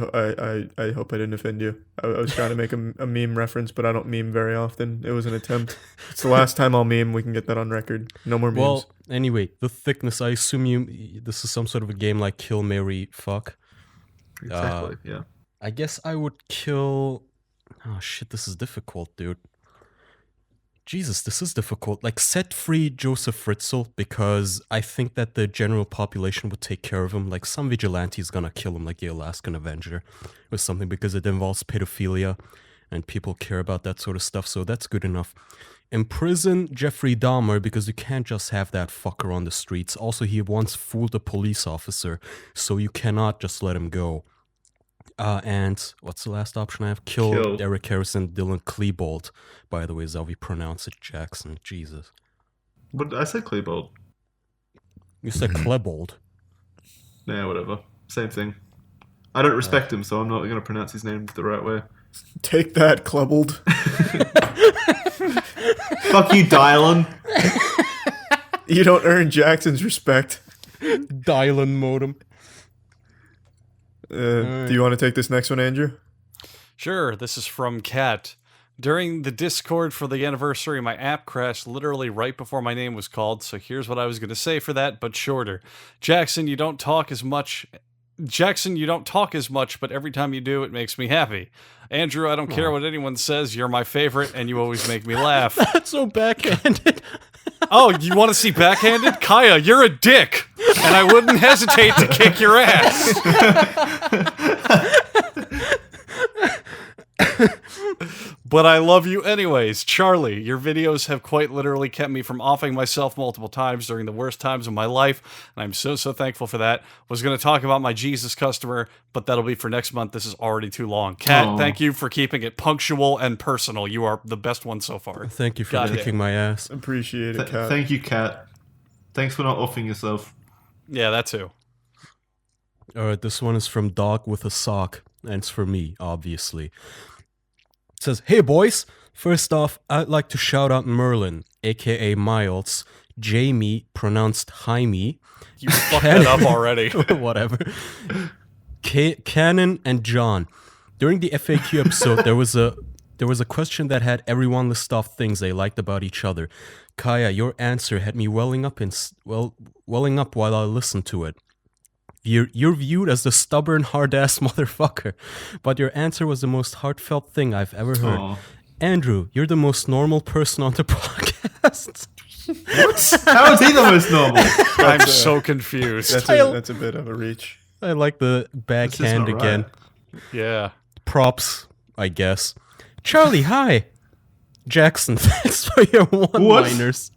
hope I didn't offend you. I was trying to make a meme reference, but I don't meme very often. It was an attempt. It's the last time I'll meme. We can get that on record. No more memes. Well, anyway, The Thickness, I assume this is some sort of a game like Kill, Marry, Fuck. Exactly, yeah. I guess I would kill... Oh shit, this is difficult, dude. Jesus, this is difficult. Like, set free Joseph Fritzl, because I think that the general population would take care of him. Like, some vigilante is gonna kill him, like the Alaskan Avenger, or something, because it involves pedophilia, and people care about that sort of stuff, so that's good enough. Imprison Jeffrey Dahmer, because you can't just have that fucker on the streets. Also, he once fooled a police officer, so you cannot just let him go. And what's the last option I have? Kill Eric Harrison, Dylan Klebold. By the way, is how we pronounce it, Jackson. Jesus. But I said Klebold. You said Klebold. Yeah, whatever. Same thing. I don't respect him, so I'm not going to pronounce his name the right way. take that, Klebold. Fuck you, Dylan. You don't earn Jackson's respect. Dylan modem. Do you want to take this next one, Andrew? Sure, this is from Kat. During the Discord for the anniversary, my app crashed literally right before my name was called, so here's what I was going to say for that, but shorter. Jackson, you don't talk as much, but every time you do, it makes me happy. Andrew, I don't care what anyone says, you're my favorite, and you always make me laugh. That's so backhanded. Oh, you want to see backhanded? Kaya, you're a dick, and I wouldn't hesitate to kick your ass. But I love you anyways. Charlie, your videos have quite literally kept me from offing myself multiple times during the worst times of my life, and I'm so thankful for that. Was going to talk about my Jesus customer, but that'll be for next month. This is already too long. Kat, Aw. thank you for keeping it punctual and personal. You are the best one so far. Thank you for Got it. kicking my ass. Appreciate it, Kat. Thank you, Kat. Thanks for not offing yourself. Yeah, that too. Alright, this one is from Dog with a Sock, and it's for me, obviously. It says, "Hey boys, first off, I'd like to shout out Merlin, aka Miles, Jamie, pronounced Jaime, You fucked that up already. whatever, Cannon, and John. During the FAQ episode, there was a question that had everyone list off things they liked about each other. Kaya, your answer had me welling up while I listened to it. You're viewed as the stubborn, hard-ass motherfucker, but your answer was the most heartfelt thing I've ever heard. Aw. Andrew, you're the most normal person on the podcast. How is he the most normal? I'm so confused. That's a bit of a reach. I like the backhand not again. right. Yeah. Props, I guess. Charlie, hi. Jackson, thanks for your one-liners.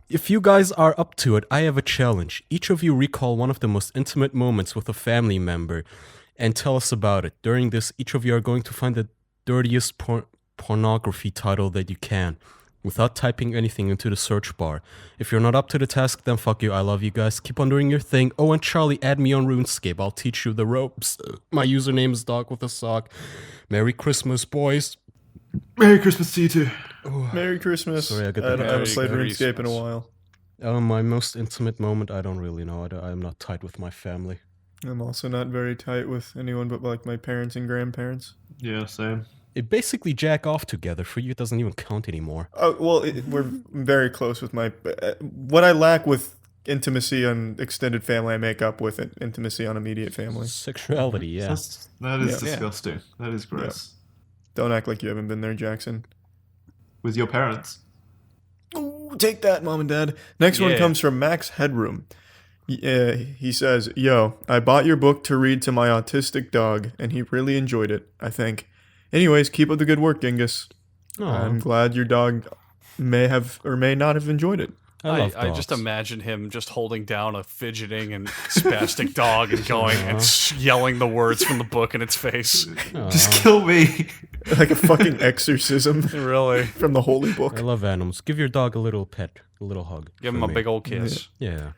If you guys are up to it, I have a challenge. Each of you recall one of the most intimate moments with a family member and tell us about it. During this, each of you are going to find the dirtiest pornography title that you can without typing anything into the search bar. If you're not up to the task, then fuck you. I love you guys. Keep on doing your thing. Oh, and Charlie, add me on RuneScape. I'll teach you the ropes. My username is Dog with a Sock. Merry Christmas, boys. Merry Christmas to you too. Merry Christmas. Sorry, I got I the- haven't played Merry RuneScape in a Christmas. while. My most intimate moment, I don't really know. I'm not tight with my family. I'm also not very tight with anyone but like my parents and grandparents. Yeah, same. It basically jack off together. For you, it doesn't even count anymore. Oh well, we're very close with my. What I lack with intimacy on extended family, I make up with intimacy on immediate family. Sexuality, yeah. That is Yeah. disgusting. That is gross. Don't act like you haven't been there, Jackson. With your parents. Ooh, take that, mom and dad. Next one Yeah. comes from Max Headroom. He says, "Yo, I bought your book to read to my autistic dog, and he really enjoyed it, I think. Anyways, keep up the good work, Dingus. Aw, I'm glad your dog may have or may not have enjoyed it." I love I just dogs. imagine him just holding down a fidgeting and spastic dog and going and yelling the words from the book in its face. Just kill me. Like a fucking exorcism Really? from the holy book. I love animals. Give your dog a little pet, a little hug. Give for him a me. big old kiss. Yeah.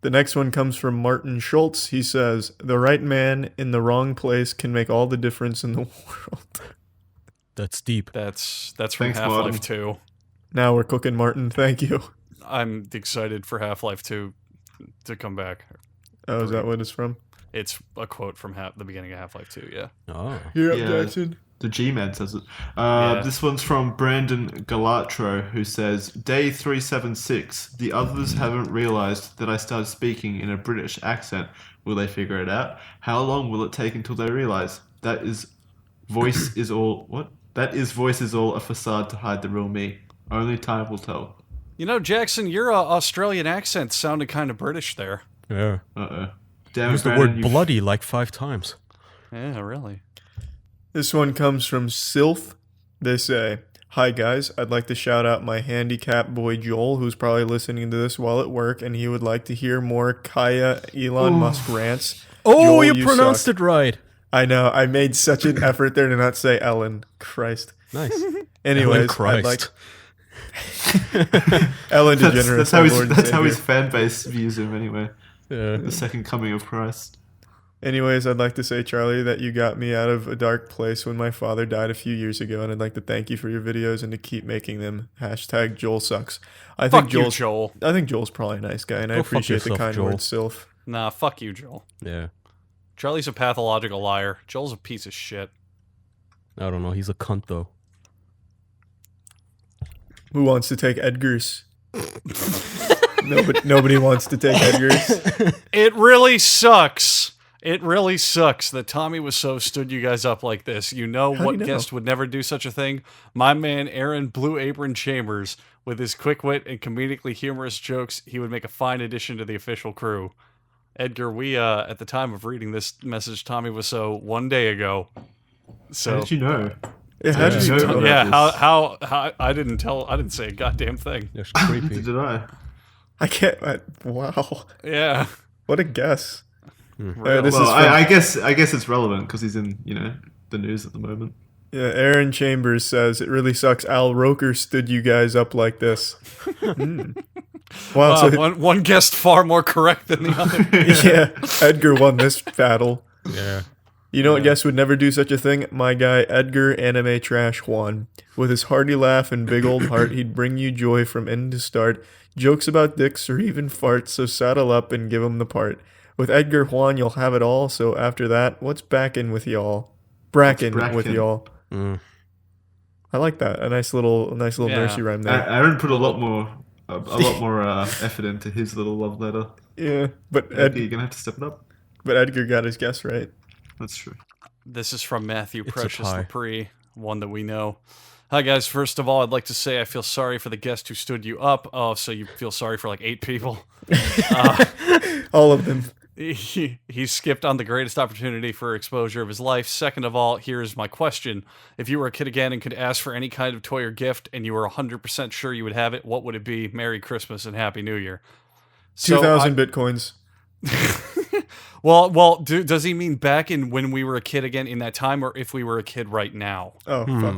The next one comes from Martin Schultz. He says, "The right man in the wrong place can make all the difference in the world." That's deep. That's from Thanks, Half-Life Martin. 2. Now we're cooking, Martin. Thank you. I'm excited for Half-Life 2 to come back. Oh, is that what it's from? It's a quote from the beginning of Half-Life 2, yeah. Oh. You're up, Yeah. Jackson. The G-Man says it. Yeah. This one's from Brandon Galatro, who says, "Day 376. The others haven't realized that I started speaking in a British accent. Will they figure it out? How long will it take until they realize? That is voice is all... What? That is voice is all a facade to hide the real me. Only time will tell." You know, Jackson, your Australian accent sounded kind of British there. Yeah. Uh-oh. Damn Use it, the Brandon, word you- bloody like 5 times. Yeah, really. This one comes from Sylph. They say, "Hi guys, I'd like to shout out my handicap boy Joel, who's probably listening to this while at work, and he would like to hear more Kaya Elon Musk rants." Oh, Joel, you pronounced it right. I know. I made such an effort there to not say Ellen. Christ. Nice. Anyways, Ellen I'd like Christ. Ellen DeGeneres. That's how my his Lord and that's how Savior. his fan base views him anyway. Yeah. The second coming of Christ. Anyways, I'd like to say, Charlie, that you got me out of a dark place when my father died a few years ago, and I'd like to thank you for your videos and to keep making them. Hashtag Joel sucks. I Fuck think you, Joel's, Joel. I think Joel's probably a nice guy, and I Go fuck appreciate the yourself, kind Joel. words, Sylph. Nah, fuck you, Joel. Yeah. Charlie's a pathological liar. Joel's a piece of shit. I don't know. He's a cunt, though. Who wants to take Edgar's? Nobody wants to take Edgar's. It really sucks. It really sucks that Tommy Wiseau stood you guys up like this. You know How do what you know? guest would never do such a thing? My man Aaron Blue Apron Chambers. With his quick wit and comedically humorous jokes, he would make a fine addition to the official crew. Edgar, we at the time of reading this message, Tommy Wiseau 1 day ago. How So did you know? It had to be Yeah. tough. Yeah, this. how I didn't say a goddamn thing. That's creepy. Did I? I can't. Wow. Yeah. What a guess. Really. This Well, is from, I guess it's relevant because he's in the news at the moment. yeah, Aaron Chambers says, it really sucks Al Roker stood you guys up like this. Wow, Wow, so one guessed far more correct than the other. yeah, Edgar won this battle. Yeah. You know what guest would never do such a thing? My guy Edgar Anime Trash Juan. With his hearty laugh and big old heart, he'd bring you joy from end to start. Jokes about dicks or even farts, so saddle up and give him the part. With Edgar Juan, you'll have it all, so after that, what's backin' with y'all? Bracken with brackin'? y'all. I like that. A nice little Yeah. nursery rhyme there. Aaron put a lot more effort into his little love letter. Yeah, but Edgar, you're gonna have to step it up. Edgar got his guess right. That's true. This is from Matthew It's a Precious pie. Lepre, one that we know. Hi guys, first of all, I'd like to say I feel sorry for the guest who stood you up. Oh, so you feel sorry for like 8 people. All of them. He skipped on the greatest opportunity for exposure of his life. Second of all, here's my question. If you were a kid again and could ask for any kind of toy or gift and you were 100% sure you would have it, what would it be? Merry Christmas and Happy New Year. So 2,000 bitcoins. Well, does he mean back in when we were a kid again in that time, or if we were a kid right now? Oh, fuck.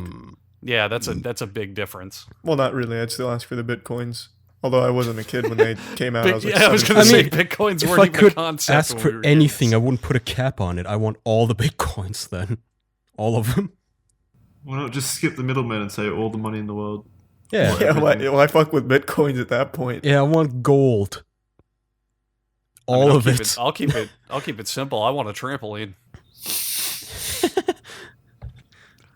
Yeah, that's a big difference. Well, not really. I'd still ask for the bitcoins. Although I wasn't a kid when they came out. I was like I was 17. going to say mean, bitcoins If weren't I even a could concept. ask when for we were anything, kids. I wouldn't put a cap on it. I want all the bitcoins then. All of them. Why not just skip the middleman and say all the money in the world? Yeah. Yeah, why fuck with bitcoins at that point? Yeah, I want gold. I mean, All I'll of keep it. I'll keep it simple. I want a trampoline.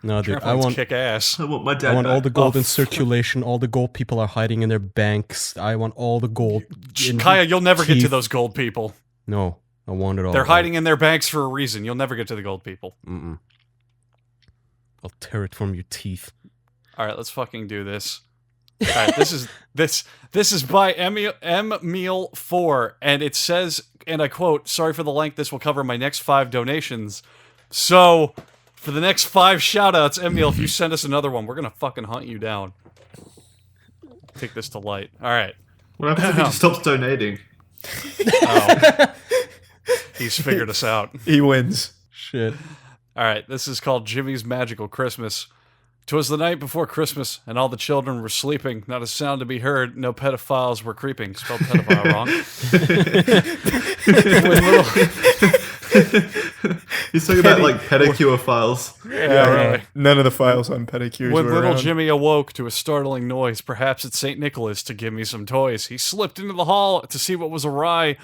No, dude, Trampolines kick ass. I want my dad I want all back. the gold in fuck. circulation, all the gold people are hiding in their banks. I want all the gold. in Kaya, you'll never get to teeth. those gold people. No, I want it all. They're hiding in their banks for a reason. You'll never get to the gold people. Mm-mm. I'll tear it from your teeth. All right, let's fucking do this. All right, this is by Meal4, and it says, and I quote, "Sorry for the length. This will cover my next 5 donations." So, for the next 5 shoutouts, Emil, if you send us another one, we're gonna fucking hunt you down. Take this to light. All right. What happens if he just stops donating? Oh. He's figured us out. He wins. Shit. All right, this is called Jimmy's Magical Christmas. 'Twas the night before Christmas, and all the children were sleeping. Not a sound to be heard. No pedophiles were creeping. Spelled pedophile wrong. When little, He's talking about like pedicure files. yeah, really. None of the files on pedicures When were little around. Jimmy awoke to a startling noise, perhaps it's St. Nicholas to give me some toys. He slipped into the hall to see what was awry,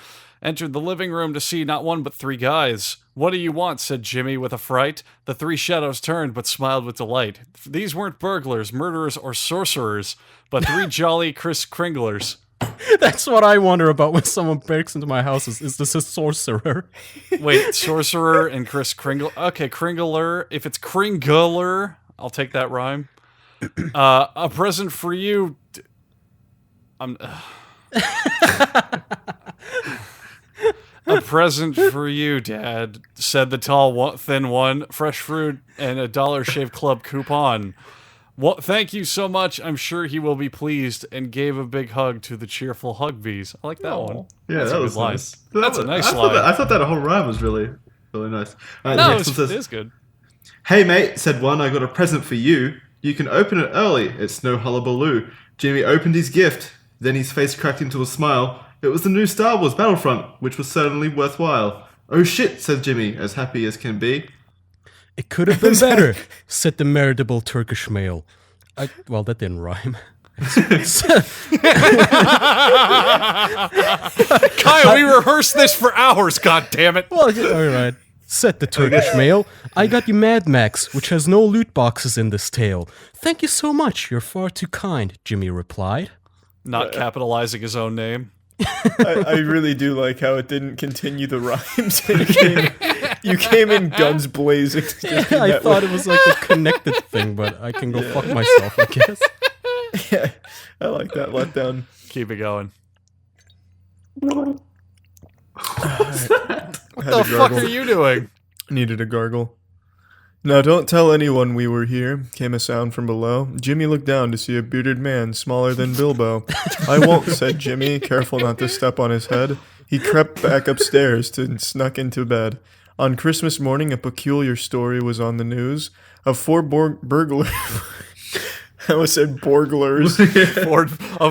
entered the living room to see not one but 3 guys. "What do you want?" said Jimmy with a fright. The 3 shadows turned but smiled with delight. These weren't burglars, murderers, or sorcerers, but 3 jolly Kris Kringlers. That's what I wonder about when someone breaks into my house. Is this a sorcerer? Wait, sorcerer and Kris Kringle. Okay, Kringler. If it's Kringler, I'll take that rhyme. A present for you. A present for you, Dad, said the tall, thin one. Fresh fruit and a Dollar Shave Club coupon. Well, thank you so much. I'm sure he will be pleased, and gave a big hug to the cheerful Hugbees. I like that one. Yeah, That's a that good was line. nice. That's a nice I thought line. I thought that whole rhyme was really, really nice. All right, No, the next it one says, is good. "Hey mate," said one, "I got a present for you. You can open it early. It's no hullabaloo." Jimmy opened his gift. Then his face cracked into a smile. It was the new Star Wars Battlefront, which was certainly worthwhile. "Oh shit," said Jimmy, as happy as can be. It could have been better, said the veritable Turkish male. Well, that didn't rhyme. Kyle, we rehearsed this for hours, god damn it. Well, alright. Said the Turkish male. I got you Mad Max, which has no loot boxes in this tale. Thank you so much, you're far too kind, Jimmy replied. Not capitalizing his own name. I really do like how it didn't continue the rhymes. You came in guns blazing. to just be I met thought with- it was like a connected thing, but I can go fuck myself, I guess. Yeah, I like that letdown. Keep it going. What What the fuck are you doing? Needed a gargle. Now don't tell anyone we were here, came a sound from below. Jimmy looked down to see a bearded man smaller than Bilbo. I won't, said Jimmy, careful not to step on his head. He crept back upstairs and snuck into bed. On Christmas morning, a peculiar story was on the news of four burglars. I almost said borglars.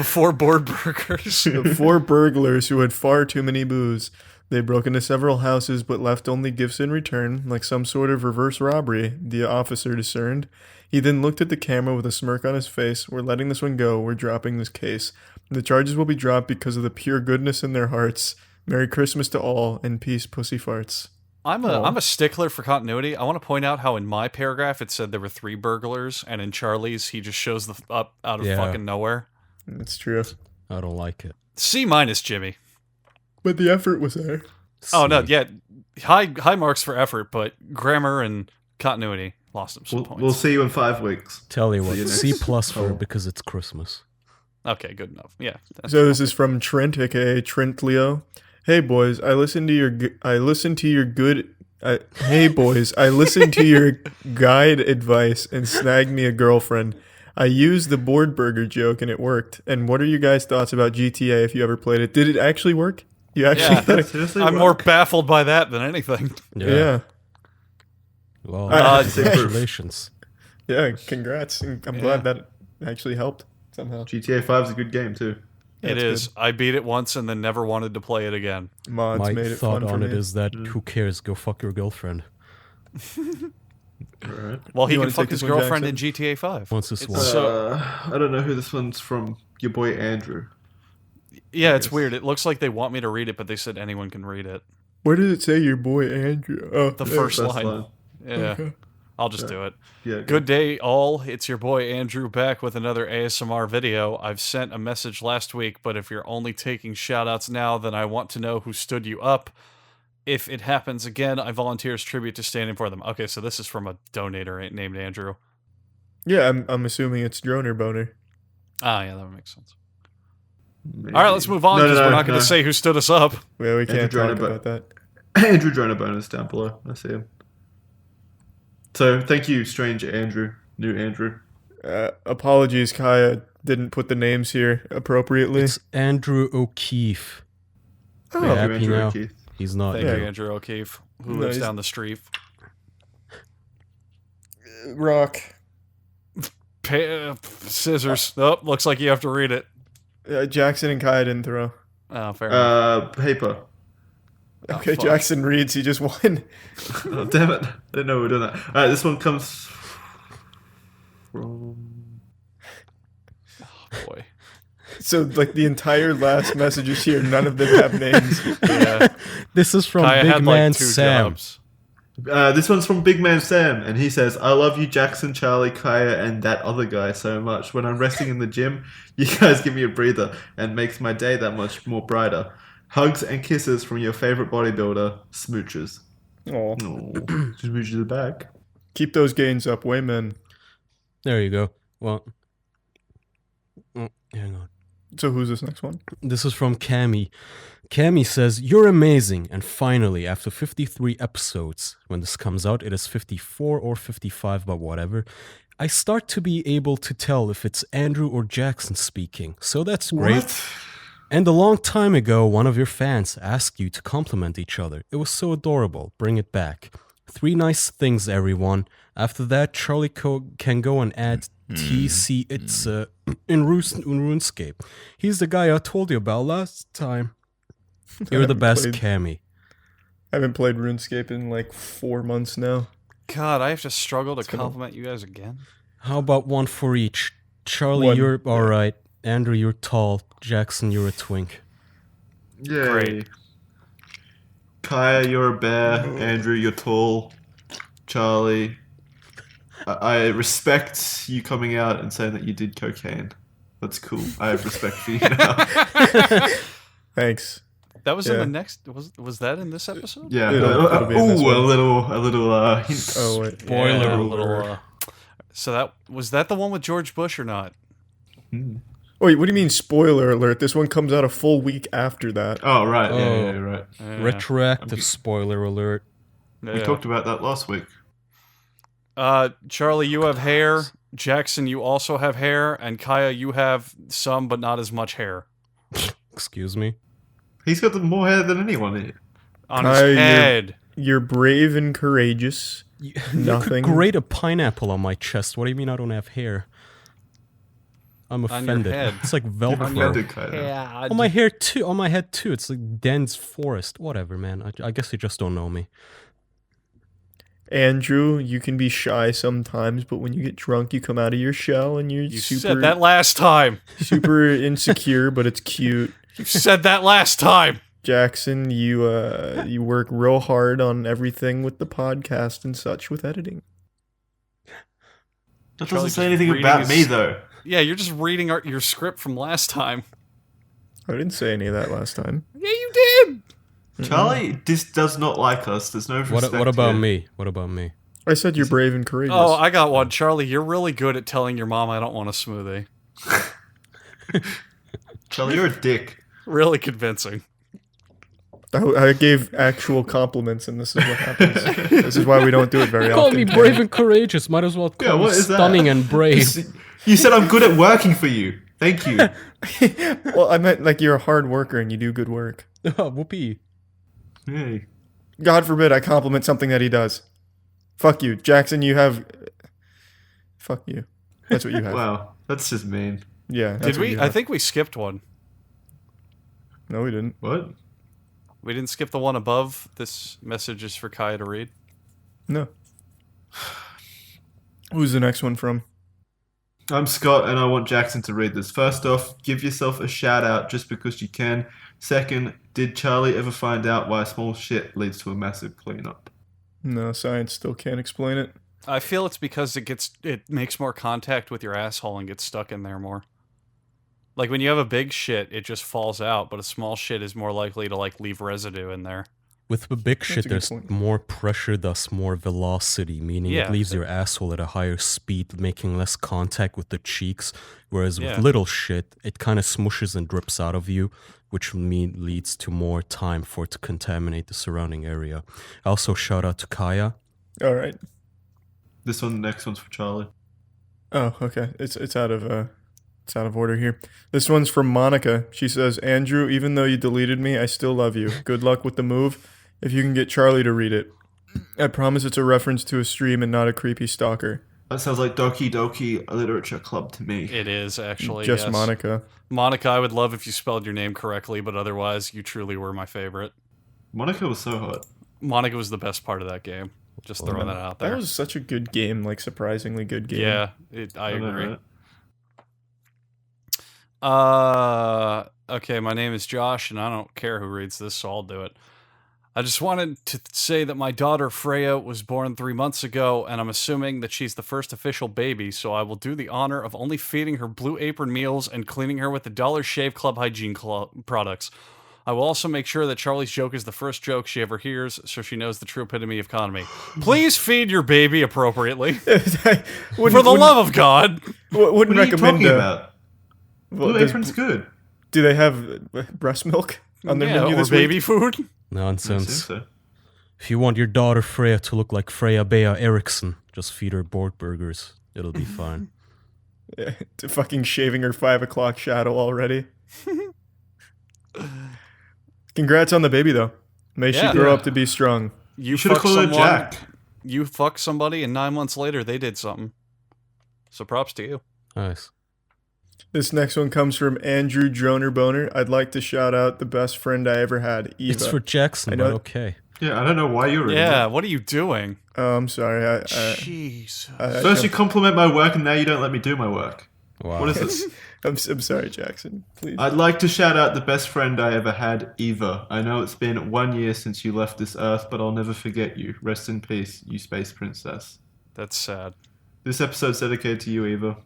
Four board burgers. Four burglars who had far too many booze. They broke into several houses but left only gifts in return, like some sort of reverse robbery, the officer discerned. He then looked at the camera with a smirk on his face. We're letting this one go. We're dropping this case. The charges will be dropped because of the pure goodness in their hearts. Merry Christmas to all, and peace, pussy farts. I'm a stickler for continuity. I want to point out how in my paragraph it said there were 3 burglars, and in Charlie's he just shows up out of fucking nowhere. That's true. I don't like it. C-, Jimmy. But the effort was there. Oh no, yeah, high marks for effort, but grammar and continuity lost him some points. We'll see you in 5 weeks. Tell you what, See you C next. plus for because it's Christmas. Okay, good enough. Yeah. So this is from Trent, aka Trent Leo. Hey boys, I listened to your guide advice and snagged me a girlfriend. I used the board burger joke and it worked. And what are you guys' thoughts about GTA if you ever played it? Did it actually work? You actually Yeah. thought it- Seriously, I'm what? more baffled by that than anything. Yeah. Well, Congratulations. congratulations. Yeah, congrats. I'm glad that actually helped somehow. GTA 5 is a good game too. Yeah, It it's is. I beat it once and then never wanted to play it again. Mods My made it thought fun for on me. it is that who cares? Go fuck your girlfriend. Alright. Well, he You can wanna fuck take his this one, girlfriend in Jackson? GTA 5. Once this It's one. so- I don't know who this one's from. Your boy Andrew. Yeah, it's weird. It looks like they want me to read it, but they said anyone can read it. Where did it say your boy Andrew? Oh, The yeah. first First line. line. Yeah. Okay. I'll just do it. Yeah. Good day, all. It's your boy Andrew back with another ASMR video. I've sent a message last week, but if you're only taking shoutouts now, then I want to know who stood you up. If it happens again, I volunteer as tribute to standing for them. Okay, so this is from a donator named Andrew. Yeah, I'm assuming it's Droner Boner. Ah, yeah, that would make sense. Maybe. All right, let's move on No, because no, we're no, not going to no. say who stood us up. Yeah, we can't Andrew talk Droner, about that. Andrew Droner bonus down below. I see him. So thank you, strange Andrew, new Andrew. Apologies, Kaya didn't put the names here appropriately. It's Andrew O'Keefe. Oh, Yeah. Thank you, Happy Andrew now. O'Keefe. He's not. Thank Yeah. you, Andrew O'Keefe, who No, lives he's- down the street. Rock. Scissors. Oh, looks like you have to read it. Jackson and Kaya didn't throw. Oh, fair enough. Paper. Okay, fuck. Jackson reads. He just won. Oh, damn it. I didn't know we were doing that. Alright, this one comes from... Boy. So, like, the entire last messages here, none of them have names. Yeah. This is from Kaya Big had Man like 2 Sam. jobs. This one's from Big Man Sam, and he says, I love you, Jackson, Charlie, Kaya, and that other guy so much. When I'm resting in the gym, you guys give me a breather and makes my day that much more brighter. Hugs and kisses from your favorite bodybuilder, Smooches. Aw. Oh, Smooches are back. Keep those gains up, Wayman. There you go. Well, hang on. So, who's this next one? This is from Cammy. Cammy says, "You're amazing." And finally, after 53 episodes, when this comes out, it is 54 or 55, but whatever, I start to be able to tell if it's Andrew or Jackson speaking. So that's great. What? And a long time ago, one of your fans asked you to compliment each other. It was so adorable. Bring it back. 3 nice things, everyone. After that, Charlie can go and add TC it's in RuneScape. He's the guy I told you about last time. You're the best, Cammy. I haven't played RuneScape in like 4 months now. God, I have to struggle to compliment you guys again. How about one for each? Charlie, One. you're alright. Andrew, you're tall. Jackson, you're a twink. Yay. Great. Kaya, you're a bear. Andrew, you're tall. Charlie, I respect you coming out and saying that you did cocaine. That's cool. I have respect for you now. Thanks. That was in Yeah. the next. Was that in this episode? Yeah. It'll be in this Ooh, one. a little hint. Oh, wait. Spoiler Yeah, a alert. little, so that was that the one with George Bush or not? Wait, what do you mean spoiler alert? This one comes out a full week after that. Oh, right. Yeah, Oh. yeah, right. Yeah. Retroactive spoiler alert. We Yeah. talked about that last week. Charlie, you have hair. Jackson, you also have hair. And Kaya, you have some, but not as much hair. Excuse me? He's got more hair than anyone here. On Kaya, his head. You're brave and courageous. You Nothing. could grate a pineapple on my chest. What do you mean I don't have hair? I'm On your offended. head. It's like Velcro. Offended, Kaya. On my hair too. On my head too. It's like dense forest. Whatever, man. I guess you just don't know me. Andrew, you can be shy sometimes, but when you get drunk, you come out of your shell and you're You super, said that last time. super insecure, but it's cute. You said that last time. Jackson, you work real hard on everything with the podcast and such with editing. That Charlie doesn't say just anything reading about his- me, though. Yeah, you're just reading your script from last time. I didn't say any of that last time. Yeah, you did. Charlie, this does not like us. There's no respect What about here. me? What about me? I said you're brave and courageous. Oh, I got one. Charlie, you're really good at telling your mom I don't want a smoothie. Charlie, you're a dick. Really convincing. I gave actual compliments, and this is what happens. This is why we don't do it very You call often. me brave and courageous. Might as well call Yeah, me what is that? stunning and brave. You said I'm good at working for you. Thank you. Well, I meant like you're a hard worker and you do good work. Whoopee. Yay. God forbid I compliment something that he does. Fuck you, Jackson. You have. Fuck you. That's what you have. Wow, that's just mean. Yeah. that's Did what we? you I have. think we skipped one. No, we didn't. What? We didn't skip the one above. This message is for Kaya to read. No. Who's the next one from? I'm Scott, and I want Jackson to read this. First off, give yourself a shout out just because you can. Second, did Charlie ever find out why small shit leads to a massive cleanup? No, science still can't explain it. I feel it's because it makes more contact with your asshole and gets stuck in there more. Like when you have a big shit, it just falls out, but a small shit is more likely to like leave residue in there. With the big a shit, good there's point. more pressure, thus more velocity, meaning Yeah. it leaves your asshole at a higher speed, making less contact with the cheeks. Whereas Yeah. with little shit, it kind of smushes and drips out of you, which leads to more time for it to contaminate the surrounding area. Also, shout out to Kaya. All right. This one, the next one's for Charlie. Oh, okay. It's out of order here. This one's from Monica. She says, Andrew, even though you deleted me, I still love you. Good luck with the move. If you can get Charlie to read it. I promise it's a reference to a stream and not a creepy stalker. That sounds like Doki Doki Literature Club to me. It is actually Just yes. Monica. Monica, I would love if you spelled your name correctly, but otherwise, you truly were my favorite. Monica was so hot. Monica was the best part of that game. Just throwing that out there. That was such a good game, like surprisingly good game. Yeah, I know, agree. right? Okay, my name is Josh, and I don't care who reads this, so I'll do it. I just wanted to say that my daughter Freya was born 3 months ago, and I'm assuming that she's the first official baby, so I will do the honor of only feeding her Blue Apron meals and cleaning her with the Dollar Shave Club hygiene products. I will also make sure that Charlie's joke is the first joke she ever hears, so she knows the true epitome of economy. Please feed your baby appropriately. For the love of God! Wouldn't What are you recommend talking about? well, Blue does- Apron's good. Do they have breast milk on their menu or this baby week? food. I Nonsense. assume so. If you want your daughter Freya to look like Freya Bea Eriksson, just feed her Borg burgers. It'll be fine. Yeah, to fucking shaving her 5 o'clock shadow already. Congrats on the baby, though. May Yeah. she grow up to be strong. You should have fuck called her someone, Jack. You fuck somebody, and 9 months later, they did something. So props to you. Nice. This next one comes from Andrew Droner Boner. I'd like to shout out the best friend I ever had, Eva. It's for Jackson, I know- but okay. Yeah, I don't know why you're reading Yeah, it. what are you doing? Oh, I'm sorry. Jesus. First you compliment my work, and now you don't let me do my work. Wow. What is this? I'm sorry, Jackson. Please. I'd like to shout out the best friend I ever had, Eva. I know it's been 1 year since you left this earth, but I'll never forget you. Rest in peace, you space princess. That's sad. This episode's dedicated to you, Eva.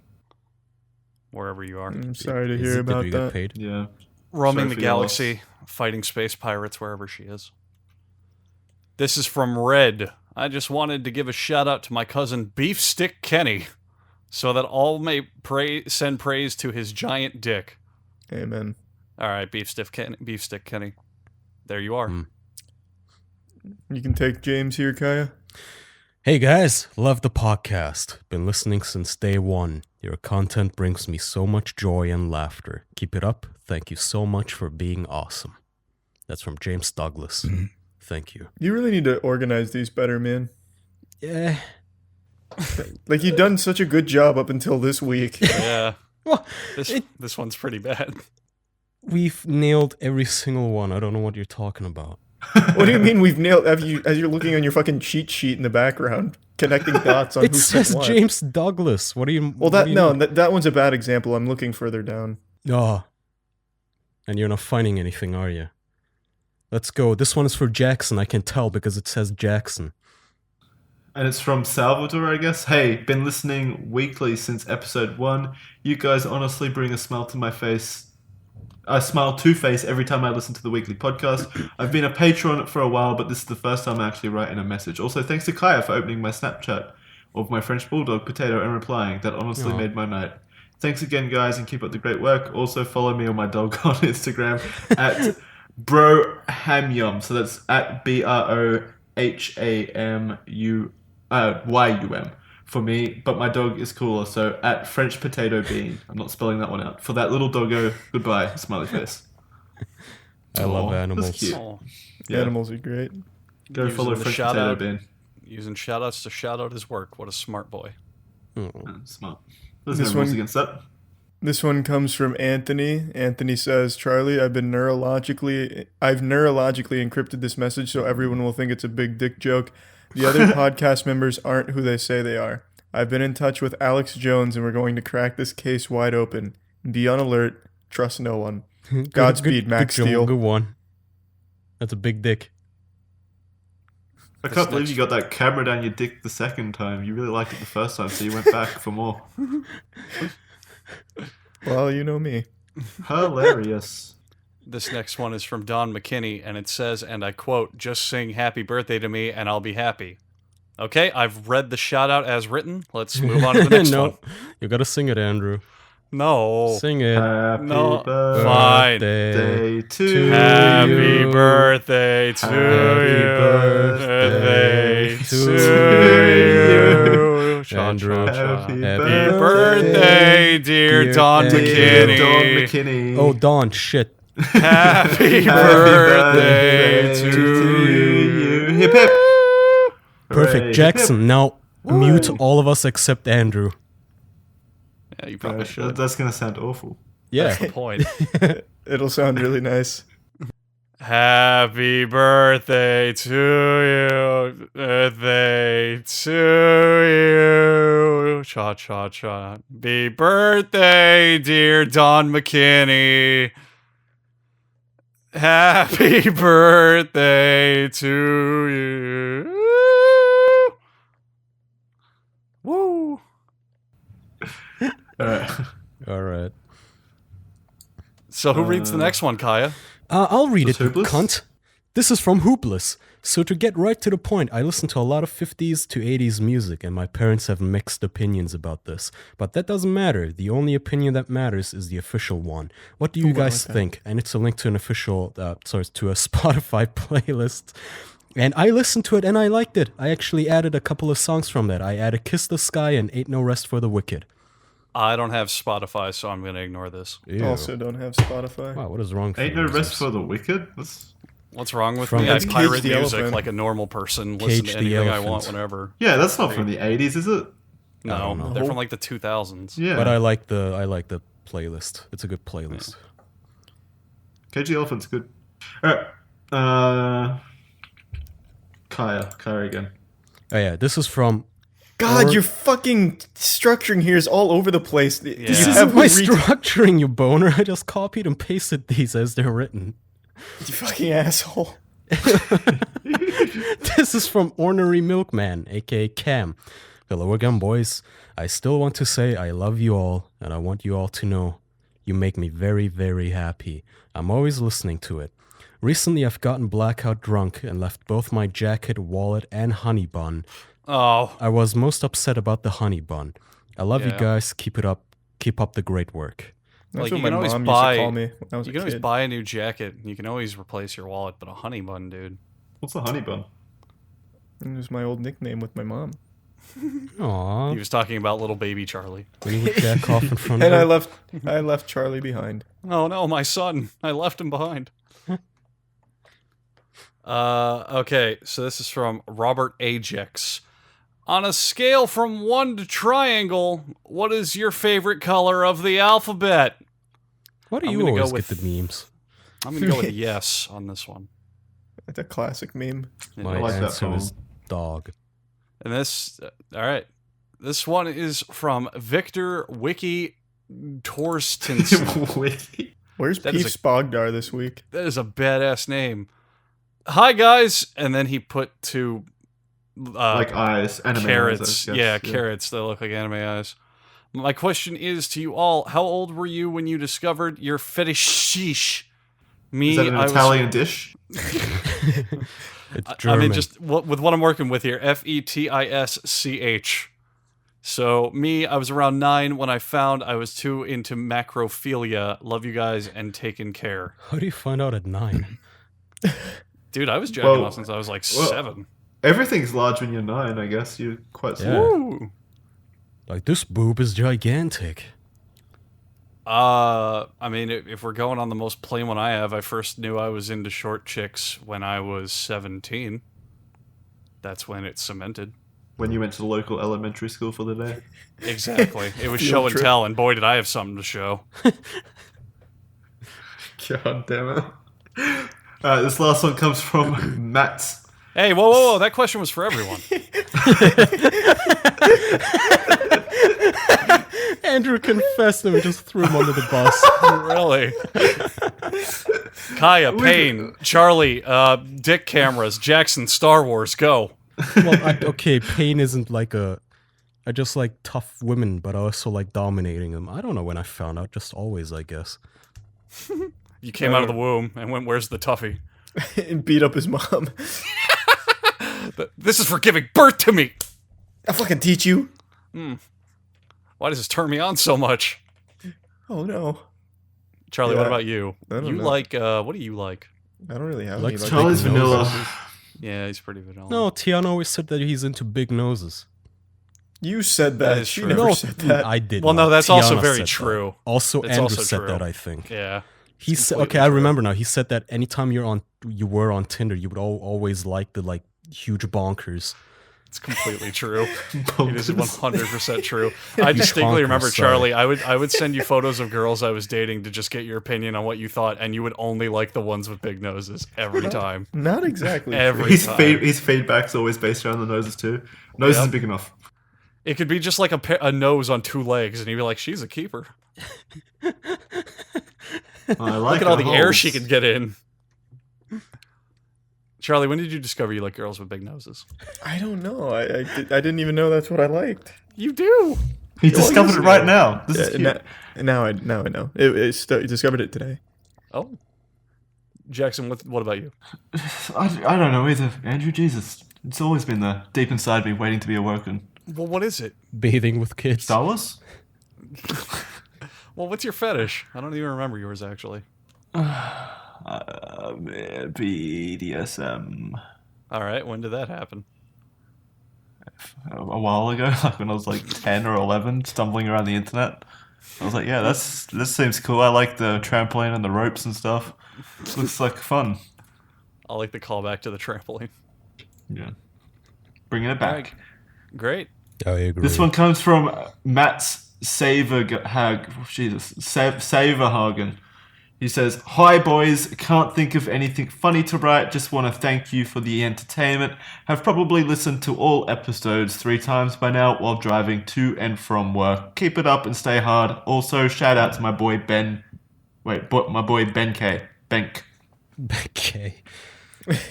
Wherever you are. I'm sorry to Is hear it- did about you get that. paid? Yeah. Roaming Sorry the for your loss. galaxy, fighting space pirates wherever she is. This is from Red. I just wanted to give a shout out to my cousin Beefstick Kenny, so that all may send praise to his giant dick. Amen. All right, Beefstick Kenny. There you are. Hmm. You can take James here, Kaya. Hey guys, love the podcast. Been listening since day one. Your content brings me so much joy and laughter. Keep it up. Thank you so much for being awesome. That's from James Douglas. Thank you. You really need to organize these better, man. Yeah. Like, you've done such a good job up until this week. Yeah. Well, This one's pretty bad. we've nailed every single one. I don't know what you're talking about. What do you mean we've nailed? As you're looking on your fucking cheat sheet in the background, connecting dots on It who said says what. James Douglas. What do you? Well, what do you mean? that one's a bad example. I'm looking further down. Oh. And you're not finding anything, are you? Let's go. This one is for Jackson. I can tell because it says Jackson. And it's from Salvador, I guess. Hey, been listening weekly since episode 1. You guys honestly bring a smile to my face. I smile two-face every time I listen to the weekly podcast. I've been a patron for a while, but this is the first time I'm actually writing a message. Also, thanks to Kaya for opening my Snapchat of my French Bulldog, Potato, and replying. That honestly made my night. Thanks again, guys, and keep up the great work. Also, follow me or my dog on Instagram at brohamyum. So that's at BROHAMUYUM for me, but my dog is cooler, so at French Potato Bean. I'm not spelling that one out. For that little doggo, goodbye, smiley face. I love animals. That's cute. Oh, Yeah. Animals are great. Go Using follow the French shout Potato out. Bean. using shoutouts to shout out his work. What a smart boy. Smart. There's This no rules one- against that. This one comes from Anthony. Anthony says, "Charlie, I've neurologically encrypted this message so everyone will think it's a big dick joke. The other podcast members aren't who they say they are. I've been in touch with Alex Jones and we're going to crack this case wide open. Be on alert. Trust no one. Godspeed, Max good, Steel." Good one. That's a big dick. I can't believe you got that camera down your dick the second time. You really liked it the first time, so you went back for more. Well, you know me. Hilarious. This next one is from Don McKinney, and it says, and I quote, "Just sing happy birthday to me and I'll be happy." Okay, I've read the shout out as written. Let's move on to the next No, one. you gotta sing it, Andrew. No. Sing it. Happy No, birthday Birthday to Happy you. birthday to Happy you. birthday to you. Cha, Andrew. cha, cha. Happy Happy birthday, dear Don Dear McKinney. Don McKinney. Oh, Don, shit. Happy Happy birthday to you. Hip hip. Perfect. Hooray. Jackson, now mute all of us except Andrew. Yeah, you probably should. That's gonna sound awful. Yeah. That's the point. It'll sound really nice. Happy birthday to you. Birthday to you. Cha cha cha. Happy birthday, dear Don McKinney. Happy birthday to you. Woo. Alright. All right. So who reads the next one, Kaya? I'll read it, you Hoopless? cunt. This is from Hoopless. So to get right to the point, I listen to a lot of 50s to 80s music, and my parents have mixed opinions about this. But that doesn't matter. The only opinion that matters is the official one. What do you guys think? And it's a link to an official, to a Spotify playlist. And I listened to it and I liked it. I actually added a couple of songs from that. I added Kiss the Sky and Ain't No Rest for the Wicked. I don't have Spotify, so I'm going to ignore this. Ew. Also don't have Spotify. Wow, what is wrong for Ain't no you rest losers? for the wicked? What's wrong with From- me? I That's Cage pirate the music Elephant. like a normal person. Listen Cage to the anything I Elephant. want, whenever. Yeah, that's not from the 80s, is it? No, don't know. they're from like the 2000s. Yeah. But I like the playlist. It's a good playlist. KG Elephant's good. Alright. Kaya again. Oh yeah, this is from. God, Or- your fucking structuring here is all over the place. This You This Yeah. have isn't my re- structuring, you boner. I just copied and pasted these as they're written. You fucking asshole. This is from Ornery Milkman, aka Cam. Hello again, boys. I still want to say I love you all, and I want you all to know you make me very, very happy. I'm always listening to it. Recently, I've gotten blackout drunk and left both my jacket, wallet, and honey bun. Oh, I was most upset about the honey bun. I love you Yeah. guys. Keep it up. Keep up the great work. That's Like, what you my can always mom buy- used to call me when I was you a can always kid. buy a new jacket. You can always replace your wallet, but a honey bun, dude. What's a honey bun? It was my old nickname with my mom. Aww. He was talking about little baby Charlie. When you would jack off in front And of I left Charlie behind. Oh no, my son! I left him behind. Okay, so this is from Robert Ajax. On a scale from 1 to triangle, what is your favorite color of the alphabet? Why do I'm you gonna go always with- get the memes? I'm gonna go with yes on this one. It's a classic meme. My like that answer is poem. dog. And this, all right, this one is from Victor Wiki Torstensen. Wiki. Where's That Peef is Spogdar this week? That is a badass name. Hi guys, and then he put two Like eyes, anime carrots. eyes, I Yeah, guess. carrots that look like anime eyes. My question is to you all: how old were you when you discovered your fetishish? Me, Is that an I was. Italian dish? It's I German. mean, just with what I'm working with here, Fetisch. So me, I was around 9 when I found I was too into macrophilia. Love you guys and taking care, How do you find out at 9? dude. I was jacking Well- off since I was like well- 7. Everything's large when you're 9, I guess. You're quite Yeah. small. Woo! Like, this boob is gigantic. I mean, if we're going on the most plain one I have, I first knew I was into short chicks when I was 17. That's when it cemented. When you went to the local elementary school for the day. Exactly. It was Field show and trip. tell, and boy, did I have something to show. God damn it. This last one comes from Matt. Hey, whoa! That question was for everyone. Andrew confessed and we just threw him under the bus. Really? Kaya, Payne, Charlie, Dick Cameras, Jackson, Star Wars, go. Well, okay, pain isn't like a... I just like tough women, but I also like dominating them. I don't know when I found out, just always, I guess. You came out of the womb and went, where's the toughie? And beat up his mom. This is for giving birth to me! I'll fucking teach you. Why does this turn me on so much? Oh no. Charlie, Yeah, what about you? I don't You know. like, what do you like? I don't really have Like any. Charlie's big vanilla. noses. Yeah, he's pretty vanilla. No, Tiana always said that he's into big noses. You said that. That is She true. never No, said that. I did. Well, no, not. that's also Tiana very said that. true. Also, It's Andrew also said true. that, I think. Yeah. He It's said, completely okay, I true. remember now. He said that anytime you were on Tinder, you would always like the like huge bonkers. It's completely true. It is 100% true. I You distinctly conquer, remember, sorry. Charlie, I would send you photos of girls I was dating to just get your opinion on what you thought, and you would only like the ones with big noses every time. Not exactly. Every His, time. his feedback's always based around the noses too. Nose Yep. isn't big enough. It could be just like a nose on 2 legs, and you'd be like, she's a keeper. I like Look at all her the air holes. she could get in. Charlie, when did you discover you like girls with big noses? I don't know. I didn't even know that's what I liked. You do. He discovered years it right ago. now. This is Yeah, cute. now I know. I discovered it today. Oh. Jackson, what about you? I don't know either. Andrew, Jesus. It's always been there, deep inside me, waiting to be awoken. Well, what is it? Bathing with kids. Star Wars? Well, what's your fetish? I don't even remember yours, actually. BDSM. All right, when did that happen? A while ago, like when I was like 10 or 11, stumbling around the internet. I was like, yeah, this seems cool. I like the trampoline and the ropes and stuff. This looks like fun. I like the callback to the trampoline. Yeah. Bringing it back. Alright. Great. I agree. This one comes from Matt's Saverhagen. He says, "Hi boys, can't think of anything funny to write, just want to thank you for the entertainment. Have probably listened to all episodes 3 times by now while driving to and from work. Keep it up and stay hard. Also, shout out to my boy Ben. My boy Ben K. Benk. Okay.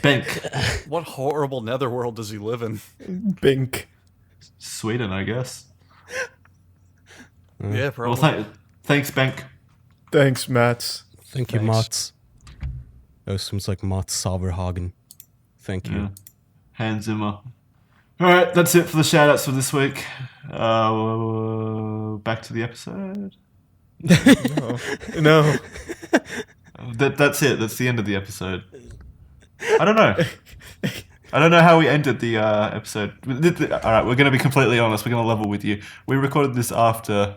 Benk. What horrible netherworld does he live in? Bink. Sweden, I guess. Yeah, Well, probably. thanks, Benk. Thanks, Mats. Thank you, Thanks. Mats. That seems like Mats Sauerhagen. Thank you. Yeah. Hans Zimmer. Alright, that's it for the shoutouts for this week. Back to the episode. No. That's it. That's the end of the episode. I don't know. I don't know how we ended the episode. All right, we're going to be completely honest. We're going to level with you. We recorded this after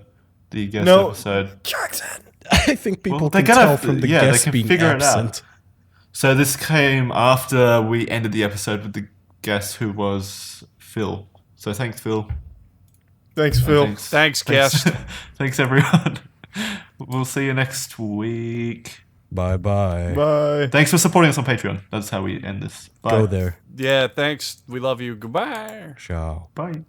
the guest episode. Jackson. I think people they can gotta- tell from the yeah, they guest can being figure it out. absent. So this came after we ended the episode with the guest who was Phil. So thanks, Phil. Thanks, Phil. Thanks, guest. Thanks, everyone. We'll see you next week. Bye-bye. Bye. Thanks for supporting us on Patreon. That's how we end this. Bye. Go there. Yeah, thanks. We love you. Goodbye. Ciao. Bye.